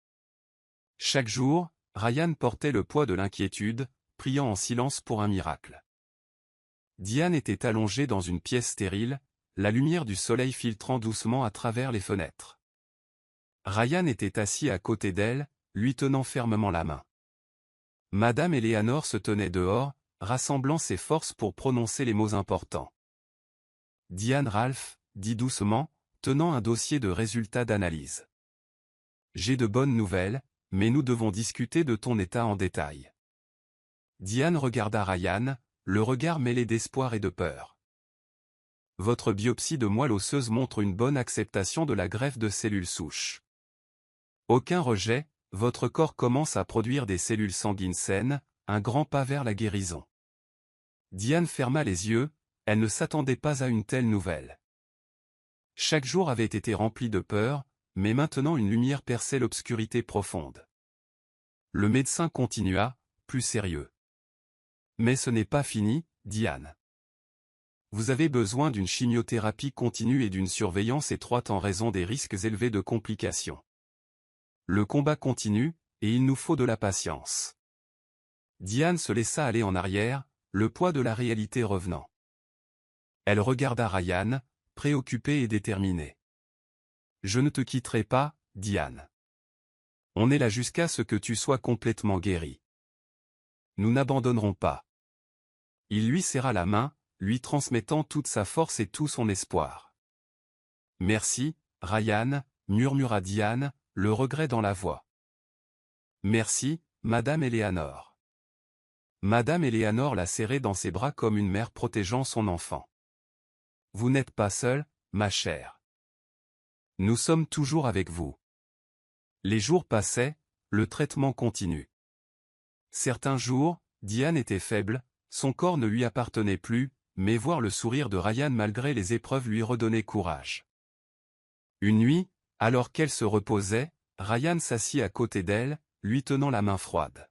Chaque jour, Ryan portait le poids de l'inquiétude, priant en silence pour un miracle. Diane était allongée dans une pièce stérile, la lumière du soleil filtrant doucement à travers les fenêtres. Ryan était assis à côté d'elle, lui tenant fermement la main. Madame Eleanor se tenait dehors, rassemblant ses forces pour prononcer les mots importants. Diane Ralph, dit doucement, tenant un dossier de résultats d'analyse. J'ai de bonnes nouvelles, mais nous devons discuter de ton état en détail. Diane regarda Ryan, le regard mêlé d'espoir et de peur. Votre biopsie de moelle osseuse montre une bonne acceptation de la greffe de cellules souches. Aucun rejet, votre corps commence à produire des cellules sanguines saines, un grand pas vers la guérison. Diane ferma les yeux, elle ne s'attendait pas à une telle nouvelle. Chaque jour avait été rempli de peur, mais maintenant une lumière perçait l'obscurité profonde. Le médecin continua, plus sérieux. Mais ce n'est pas fini, Diane. Vous avez besoin d'une chimiothérapie continue et d'une surveillance étroite en raison des risques élevés de complications. Le combat continue, et il nous faut de la patience. Diane se laissa aller en arrière, le poids de la réalité revenant. Elle regarda Ryan, préoccupée et déterminée. Je ne te quitterai pas, Diane. On est là jusqu'à ce que tu sois complètement guérie. Nous n'abandonnerons pas. Il lui serra la main, lui transmettant toute sa force et tout son espoir. Merci, Ryan, murmura Diane, le regret dans la voix. Merci, Madame Eleanor. Madame Eleanor la serrait dans ses bras comme une mère protégeant son enfant. Vous n'êtes pas seule, ma chère. Nous sommes toujours avec vous. Les jours passaient, le traitement continue. Certains jours, Diane était faible, son corps ne lui appartenait plus, mais voir le sourire de Ryan malgré les épreuves lui redonnait courage. Une nuit, alors qu'elle se reposait, Ryan s'assit à côté d'elle, lui tenant la main froide.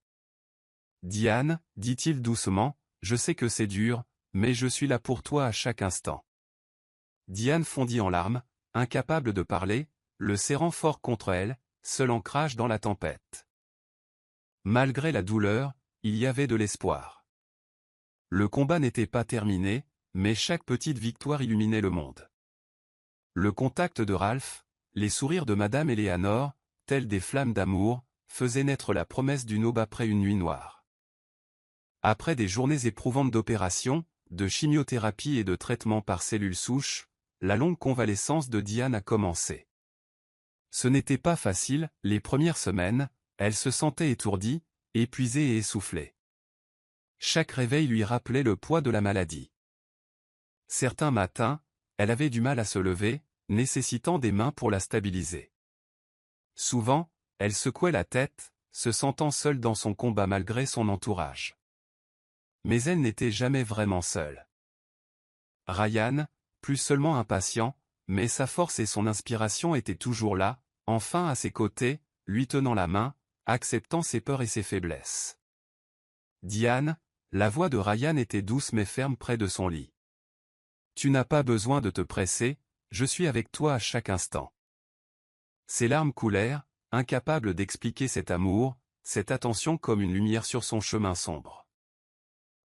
Diane, dit-il doucement, je sais que c'est dur, mais je suis là pour toi à chaque instant. Diane fondit en larmes, incapable de parler, le serrant fort contre elle, seul ancrage dans la tempête. Malgré la douleur, il y avait de l'espoir. Le combat n'était pas terminé, mais chaque petite victoire illuminait le monde. Le contact de Ralph, les sourires de Madame Eleanor, tels des flammes d'amour, faisaient naître la promesse d'une aube après une nuit noire. Après des journées éprouvantes d'opérations, de chimiothérapie et de traitement par cellules souches, la longue convalescence de Diane a commencé. Ce n'était pas facile, les premières semaines, elle se sentait étourdie, épuisée et essoufflée. Chaque réveil lui rappelait le poids de la maladie. Certains matins, elle avait du mal à se lever, nécessitant des mains pour la stabiliser. Souvent, elle secouait la tête, se sentant seule dans son combat malgré son entourage. Mais elle n'était jamais vraiment seule. Ryan, plus seulement un patient, mais sa force et son inspiration étaient toujours là, enfin à ses côtés, lui tenant la main, acceptant ses peurs et ses faiblesses. Diane, la voix de Ryan était douce mais ferme près de son lit. Tu n'as pas besoin de te presser, je suis avec toi à chaque instant. Ses larmes coulèrent, incapables d'expliquer cet amour, cette attention comme une lumière sur son chemin sombre.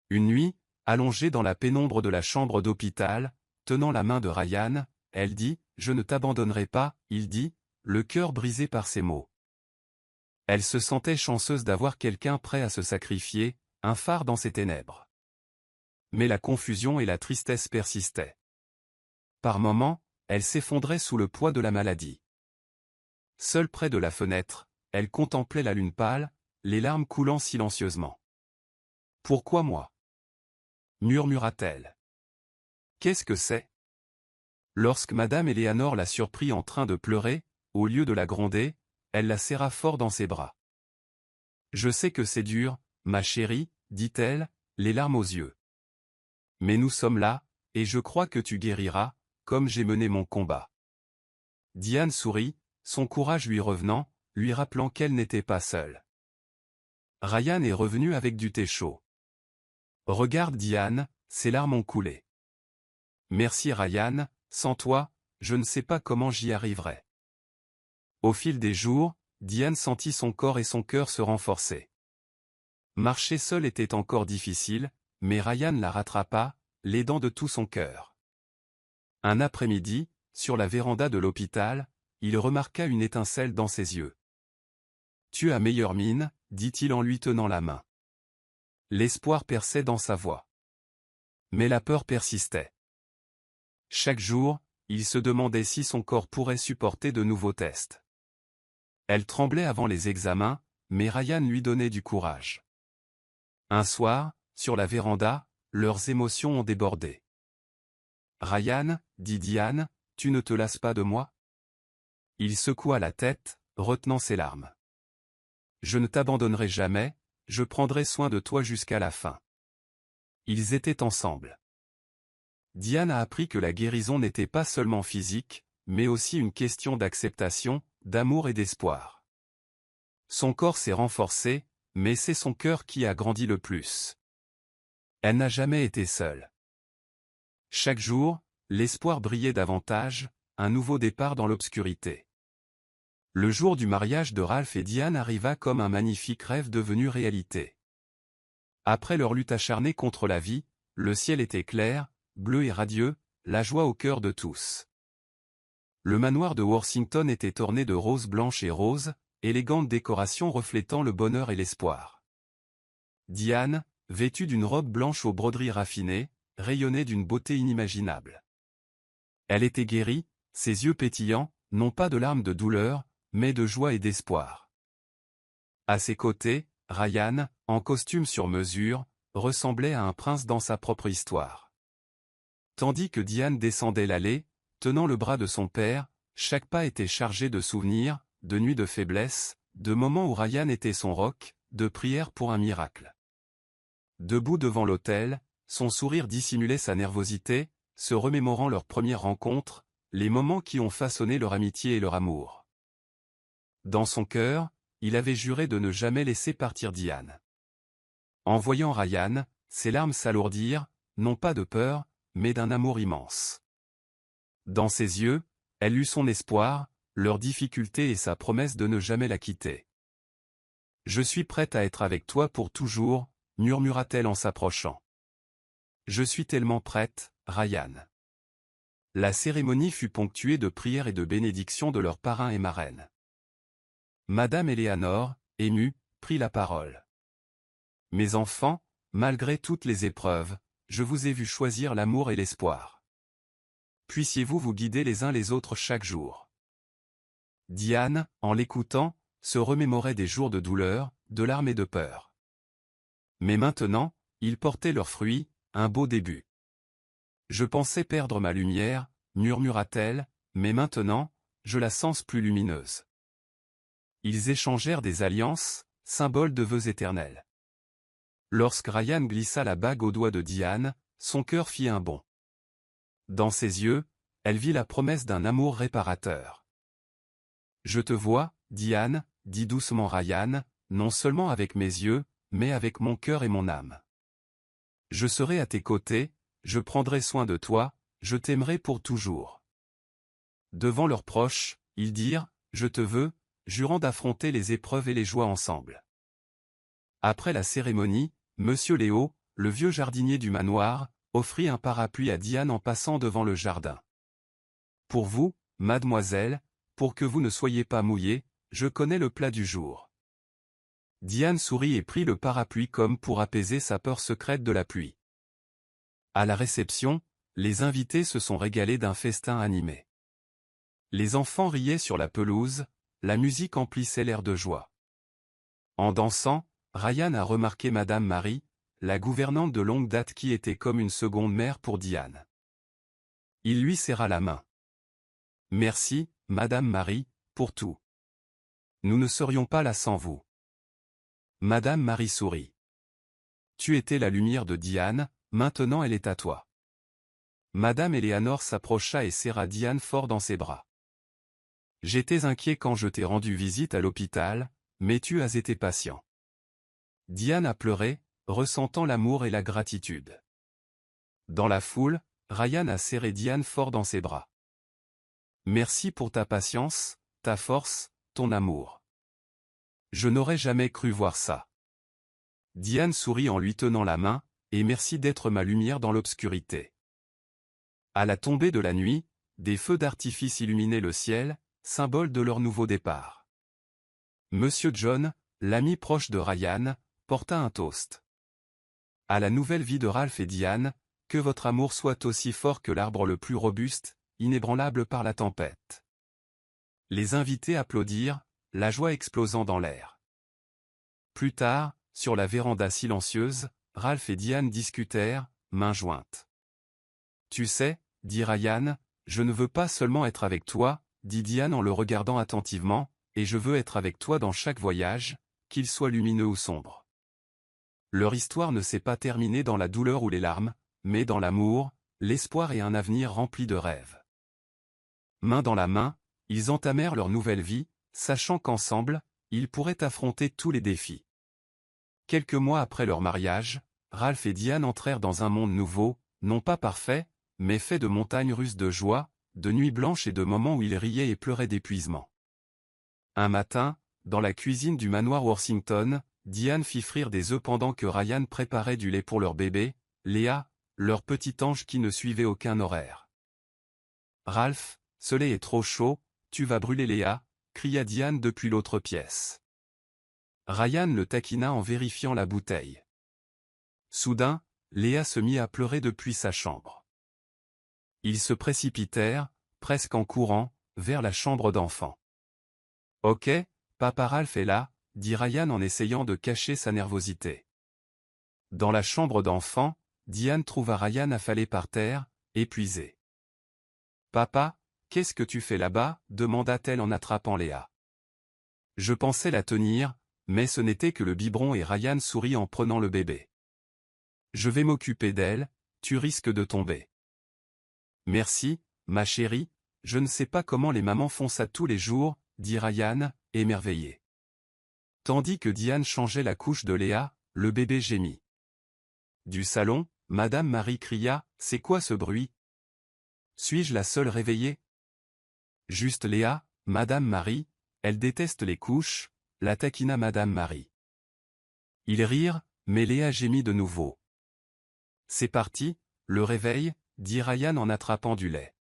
Une nuit, allongée dans la pénombre de la chambre d'hôpital, tenant la main de Ryan, elle dit « Je ne t'abandonnerai pas », il dit, le cœur brisé par ces mots. Elle se sentait chanceuse d'avoir quelqu'un prêt à se sacrifier, un phare dans ses ténèbres. Mais la confusion et la tristesse persistaient. Par moments, elle s'effondrait sous le poids de la maladie. Seule près de la fenêtre, elle contemplait la lune pâle, les larmes coulant silencieusement. « Pourquoi moi » murmura-t-elle. « Qu'est-ce que c'est » Lorsque Madame Eleanor la surprit en train de pleurer, au lieu de la gronder, elle la serra fort dans ses bras. « Je sais que c'est dur, ma chérie, dit-elle, les larmes aux yeux. Mais nous sommes là, et je crois que tu guériras, comme j'ai mené mon combat. » Diane sourit, son courage lui revenant, lui rappelant qu'elle n'était pas seule. Ryan est revenu avec du thé chaud. « Regarde Diane, ses larmes ont coulé. »« Merci Ryan, sans toi, je ne sais pas comment j'y arriverais. » Au fil des jours, Diane sentit son corps et son cœur se renforcer. Marcher seule était encore difficile, mais Ryan la rattrapa, l'aidant de tout son cœur. Un après-midi, sur la véranda de l'hôpital, il remarqua une étincelle dans ses yeux. « Tu as meilleure mine, » dit-il en lui tenant la main. L'espoir perçait dans sa voix. Mais la peur persistait. Chaque jour, il se demandait si son corps pourrait supporter de nouveaux tests. Elle tremblait avant les examens, mais Ryan lui donnait du courage. Un soir, sur la véranda, leurs émotions ont débordé. « Ryan, dit Diane, tu ne te lasses pas de moi ?» Il secoua la tête, retenant ses larmes. « Je ne t'abandonnerai jamais, je prendrai soin de toi jusqu'à la fin. » Ils étaient ensemble. Diane a appris que la guérison n'était pas seulement physique, mais aussi une question d'acceptation, d'amour et d'espoir. Son corps s'est renforcé, mais c'est son cœur qui a grandi le plus. Elle n'a jamais été seule. Chaque jour, l'espoir brillait davantage, un nouveau départ dans l'obscurité. Le jour du mariage de Ralph et Diane arriva comme un magnifique rêve devenu réalité. Après leur lutte acharnée contre la vie, le ciel était clair, bleu et radieux, la joie au cœur de tous. Le manoir de Worthington était orné de roses blanches et roses, élégante décoration reflétant le bonheur et l'espoir. Diane, vêtue d'une robe blanche aux broderies raffinées, rayonnait d'une beauté inimaginable. Elle était guérie, ses yeux pétillants, non pas de larmes de douleur, mais de joie et d'espoir. À ses côtés, Ryan, en costume sur mesure, ressemblait à un prince dans sa propre histoire. Tandis que Diane descendait l'allée, tenant le bras de son père, chaque pas était chargé de souvenirs, de nuits de faiblesse, de moments où Ryan était son roc, de prières pour un miracle. Debout devant l'autel, son sourire dissimulait sa nervosité, se remémorant leur première rencontre, les moments qui ont façonné leur amitié et leur amour. Dans son cœur, il avait juré de ne jamais laisser partir Diane. En voyant Ryan, ses larmes s'alourdirent, non pas de peur, mais d'un amour immense. Dans ses yeux, elle lut son espoir, leurs difficultés et sa promesse de ne jamais la quitter. « Je suis prête à être avec toi pour toujours », murmura-t-elle en s'approchant. « Je suis tellement prête, Ryan. » La cérémonie fut ponctuée de prières et de bénédictions de leurs parrain et marraine. Madame Eleanor, émue, prit la parole. « Mes enfants, malgré toutes les épreuves, je vous ai vu choisir l'amour et l'espoir. Puissiez-vous vous guider les uns les autres chaque jour. » Diane, en l'écoutant, se remémorait des jours de douleur, de larmes et de peur. Mais maintenant, ils portaient leurs fruits, un beau début. « Je pensais perdre ma lumière, » murmura-t-elle, « mais maintenant, je la sens plus lumineuse. » Ils échangèrent des alliances, symboles de vœux éternels. Lorsque Ryan glissa la bague au doigt de Diane, son cœur fit un bond. Dans ses yeux, elle vit la promesse d'un amour réparateur. « Je te vois, Diane, » dit doucement Ryan, « non seulement avec mes yeux, mais avec mon cœur et mon âme. Je serai à tes côtés, je prendrai soin de toi, je t'aimerai pour toujours. » Devant leurs proches, ils dirent « Je te veux », jurant d'affronter les épreuves et les joies ensemble. Après la cérémonie, Monsieur Léo, le vieux jardinier du manoir, offrit un parapluie à Diane en passant devant le jardin. « Pour vous, mademoiselle, pour que vous ne soyez pas mouillée, je connais le plat du jour. » Diane sourit et prit le parapluie comme pour apaiser sa peur secrète de la pluie. À la réception, les invités se sont régalés d'un festin animé. Les enfants riaient sur la pelouse, la musique emplissait l'air de joie. En dansant, Ryan a remarqué Madame Marie, la gouvernante de longue date qui était comme une seconde mère pour Diane. Il lui serra la main. « Merci, Madame Marie, pour tout. Nous ne serions pas là sans vous. » Madame Marie sourit. « Tu étais la lumière de Diane, maintenant elle est à toi. » Madame Eleanor s'approcha et serra Diane fort dans ses bras. « J'étais inquiet quand je t'ai rendu visite à l'hôpital, mais tu as été patient. » Diane a pleuré, ressentant l'amour et la gratitude. Dans la foule, Ryan a serré Diane fort dans ses bras. « Merci pour ta patience, ta force, ton amour. Je n'aurais jamais cru voir ça. » Diane sourit en lui tenant la main, « Et merci d'être ma lumière dans l'obscurité. » À la tombée de la nuit, des feux d'artifice illuminaient le ciel, symbole de leur nouveau départ. Monsieur John, l'ami proche de Ryan, porta un toast. « À la nouvelle vie de Ralph et Diane, que votre amour soit aussi fort que l'arbre le plus robuste, inébranlable par la tempête. » Les invités applaudirent, la joie explosant dans l'air. Plus tard, sur la véranda silencieuse, Ralph et Diane discutèrent, mains jointes. « Tu sais, » dit Ryan, « je ne veux pas seulement être avec toi, » dit Diane en le regardant attentivement, « et je veux être avec toi dans chaque voyage, qu'il soit lumineux ou sombre. » Leur histoire ne s'est pas terminée dans la douleur ou les larmes, mais dans l'amour, l'espoir et un avenir rempli de rêves. Main dans la main, ils entamèrent leur nouvelle vie, sachant qu'ensemble, ils pourraient affronter tous les défis. Quelques mois après leur mariage, Ralph et Diane entrèrent dans un monde nouveau, non pas parfait, mais fait de montagnes russes de joie, de nuits blanches et de moments où ils riaient et pleuraient d'épuisement. Un matin, dans la cuisine du manoir Worthington, Diane fit frire des œufs pendant que Ryan préparait du lait pour leur bébé, Léa, leur petit ange qui ne suivait aucun horaire. « Ralph, ce lait est trop chaud, tu vas brûler Léa » cria Diane depuis l'autre pièce. Ryan le taquina en vérifiant la bouteille. Soudain, Léa se mit à pleurer depuis sa chambre. Ils se précipitèrent, presque en courant, vers la chambre d'enfant. « Ok, papa Ralph est là » dit Ryan en essayant de cacher sa nervosité. Dans la chambre d'enfant, Diane trouva Ryan affalé par terre, épuisé. « Papa, qu'est-ce que tu fais là-bas » demanda-t-elle en attrapant Léa. « Je pensais la tenir, mais ce n'était que le biberon et Ryan sourit en prenant le bébé. « Je vais m'occuper d'elle, tu risques de tomber. »« Merci, ma chérie, je ne sais pas comment les mamans font ça tous les jours » dit Ryan, émerveillé. Tandis que Diane changeait la couche de Léa, le bébé gémit. Du salon, Madame Marie cria, « C'est quoi ce bruit? Suis-je la seule réveillée ?» Juste Léa, Madame Marie, elle déteste les couches, la taquina Madame Marie. Ils rirent, mais Léa gémit de nouveau. « C'est parti, le réveil » dit Ryan en attrapant du lait.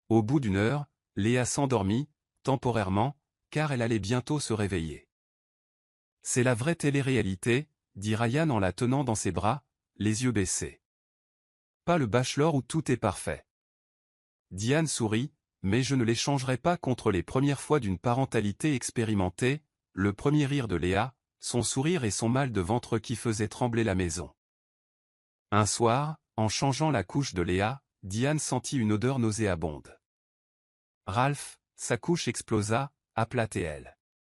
Au bout d'une heure, Léa s'endormit, temporairement, car elle allait bientôt se réveiller. « C'est la vraie télé-réalité » dit Ryan en la tenant dans ses bras, les yeux baissés. « Pas le Bachelor où tout est parfait. » Diane sourit, mais je ne les changerai pas contre les premières fois d'une parentalité expérimentée, le premier rire de Léa, son sourire et son mal de ventre qui faisaient trembler la maison. Un soir, en changeant la couche de Léa, Diane sentit une odeur nauséabonde. « Ralph, sa couche explosa » appela-t-elle.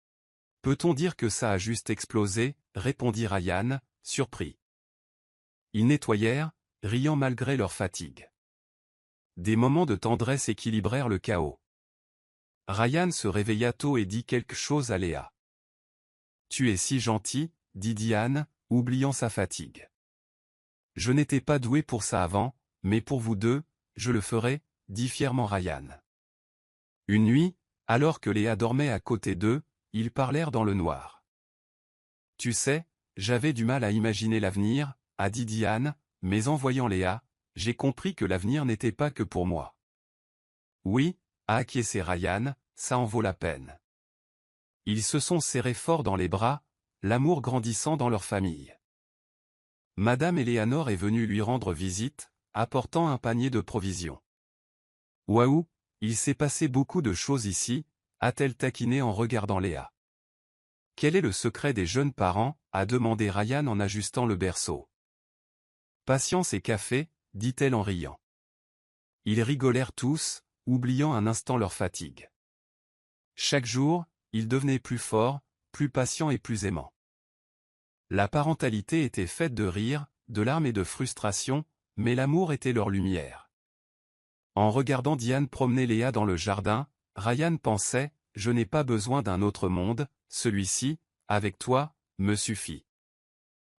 « Peut-on dire que ça a juste explosé » répondit Ryan, surpris. Ils nettoyèrent, riant malgré leur fatigue. Des moments de tendresse équilibrèrent le chaos. Ryan se réveilla tôt et dit quelque chose à Léa. « Tu es si gentil » dit Diane, oubliant sa fatigue. « Je n'étais pas doué pour ça avant, mais pour vous deux, je le ferai » dit fièrement Ryan. Une nuit, alors que Léa dormait à côté d'eux, ils parlèrent dans le noir. « Tu sais, j'avais du mal à imaginer l'avenir » a dit Diane, mais en voyant Léa, j'ai compris que l'avenir n'était pas que pour moi. Oui, a acquiescé Ryan, ça en vaut la peine. Ils se sont serrés fort dans les bras, l'amour grandissant dans leur famille. Madame Eleanor est venue lui rendre visite, apportant un panier de provisions. Waouh, il s'est passé beaucoup de choses ici, a-t-elle taquiné en regardant Léa. Quel est le secret des jeunes parents, a demandé Ryan en ajustant le berceau. Patience et café, dit-elle en riant. Ils rigolèrent tous, oubliant un instant leur fatigue. Chaque jour, ils devenaient plus forts, plus patients et plus aimants. La parentalité était faite de rire, de larmes et de frustration, mais l'amour était leur lumière. En regardant Diane promener Léa dans le jardin, Ryan pensait, « Je n'ai pas besoin d'un autre monde, celui-ci, avec toi, me suffit. »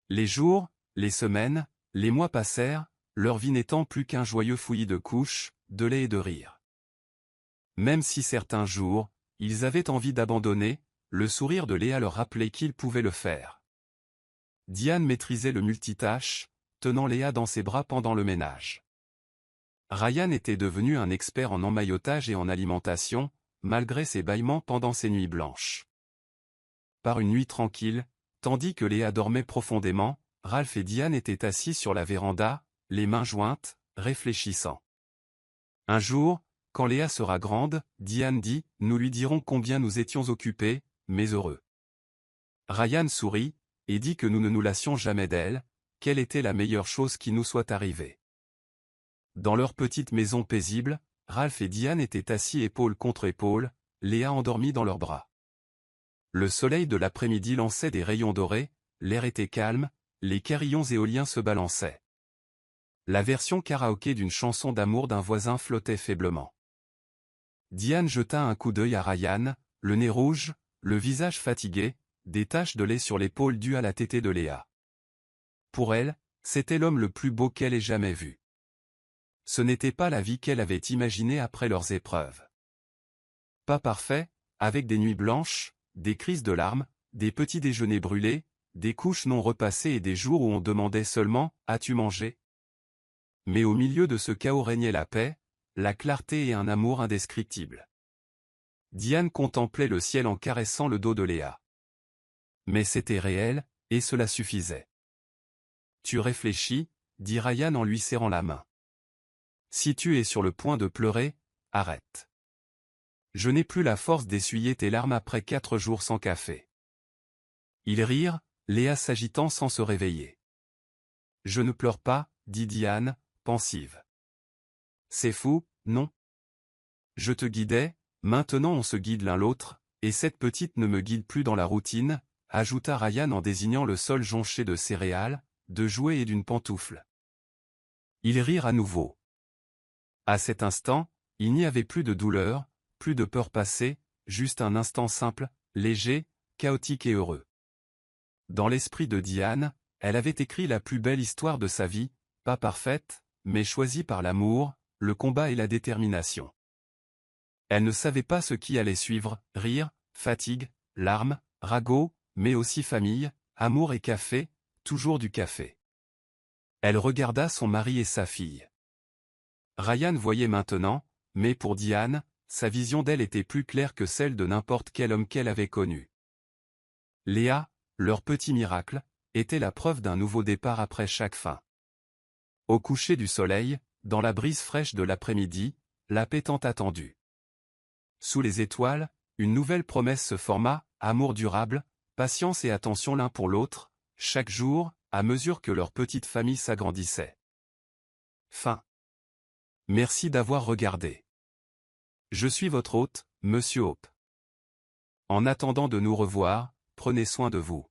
Les jours, les semaines, les mois passèrent, leur vie n'étant plus qu'un joyeux fouillis de couches, de lait et de rire. Même si certains jours, ils avaient envie d'abandonner, le sourire de Léa leur rappelait qu'ils pouvaient le faire. Diane maîtrisait le multitâche, tenant Léa dans ses bras pendant le ménage. Ryan était devenu un expert en emmaillotage et en alimentation, malgré ses bâillements pendant ses nuits blanches. Par une nuit tranquille, tandis que Léa dormait profondément, Ralph et Diane étaient assis sur la véranda, les mains jointes, réfléchissant. Un jour, quand Léa sera grande, Diane dit, nous lui dirons combien nous étions occupés, mais heureux. Ryan sourit, et dit que nous ne nous lassions jamais d'elle, quelle était la meilleure chose qui nous soit arrivée. Dans leur petite maison paisible, Ralph et Diane étaient assis épaule contre épaule, Léa endormie dans leurs bras. Le soleil de l'après-midi lançait des rayons dorés, l'air était calme, les carillons éoliens se balançaient. La version karaoké d'une chanson d'amour d'un voisin flottait faiblement. Diane jeta un coup d'œil à Ryan, le nez rouge, le visage fatigué, des taches de lait sur l'épaule dues à la tétée de Léa. Pour elle, c'était l'homme le plus beau qu'elle ait jamais vu. Ce n'était pas la vie qu'elle avait imaginée après leurs épreuves. Pas parfait, avec des nuits blanches, des crises de larmes, des petits déjeuners brûlés, des couches non repassées et des jours où on demandait seulement « As-tu mangé ?» Mais au milieu de ce chaos régnait la paix, la clarté et un amour indescriptible. Diane contemplait le ciel en caressant le dos de Léa. Mais c'était réel, et cela suffisait. « Tu réfléchis ?» dit Ryan en lui serrant la main. « Si tu es sur le point de pleurer, arrête. Je n'ai plus la force d'essuyer tes larmes après 4 jours sans café. » Ils rirent, Léa s'agitant sans se réveiller. « Je ne pleure pas, » dit Diane, pensive. « C'est fou, non? Je te guidais, maintenant on se guide l'un l'autre, et cette petite ne me guide plus dans la routine, » ajouta Ryan en désignant le sol jonché de céréales, de jouets et d'une pantoufle. Ils rirent à nouveau. À cet instant, il n'y avait plus de douleur, plus de peur passée, juste un instant simple, léger, chaotique et heureux. Dans l'esprit de Diane, elle avait écrit la plus belle histoire de sa vie, pas parfaite, mais choisie par l'amour, le combat et la détermination. Elle ne savait pas ce qui allait suivre, rire, fatigue, larmes, ragots, mais aussi famille, amour et café, toujours du café. Elle regarda son mari et sa fille. Ryan voyait maintenant, mais pour Diane, sa vision d'elle était plus claire que celle de n'importe quel homme qu'elle avait connu. Léa, leur petit miracle, était la preuve d'un nouveau départ après chaque fin. Au coucher du soleil, dans la brise fraîche de l'après-midi, la paix tant attendue. Sous les étoiles, une nouvelle promesse se forma, amour durable, patience et attention l'un pour l'autre, chaque jour, à mesure que leur petite famille s'agrandissait. Fin. Merci d'avoir regardé. Je suis votre hôte, Monsieur Hope. En attendant de nous revoir, prenez soin de vous.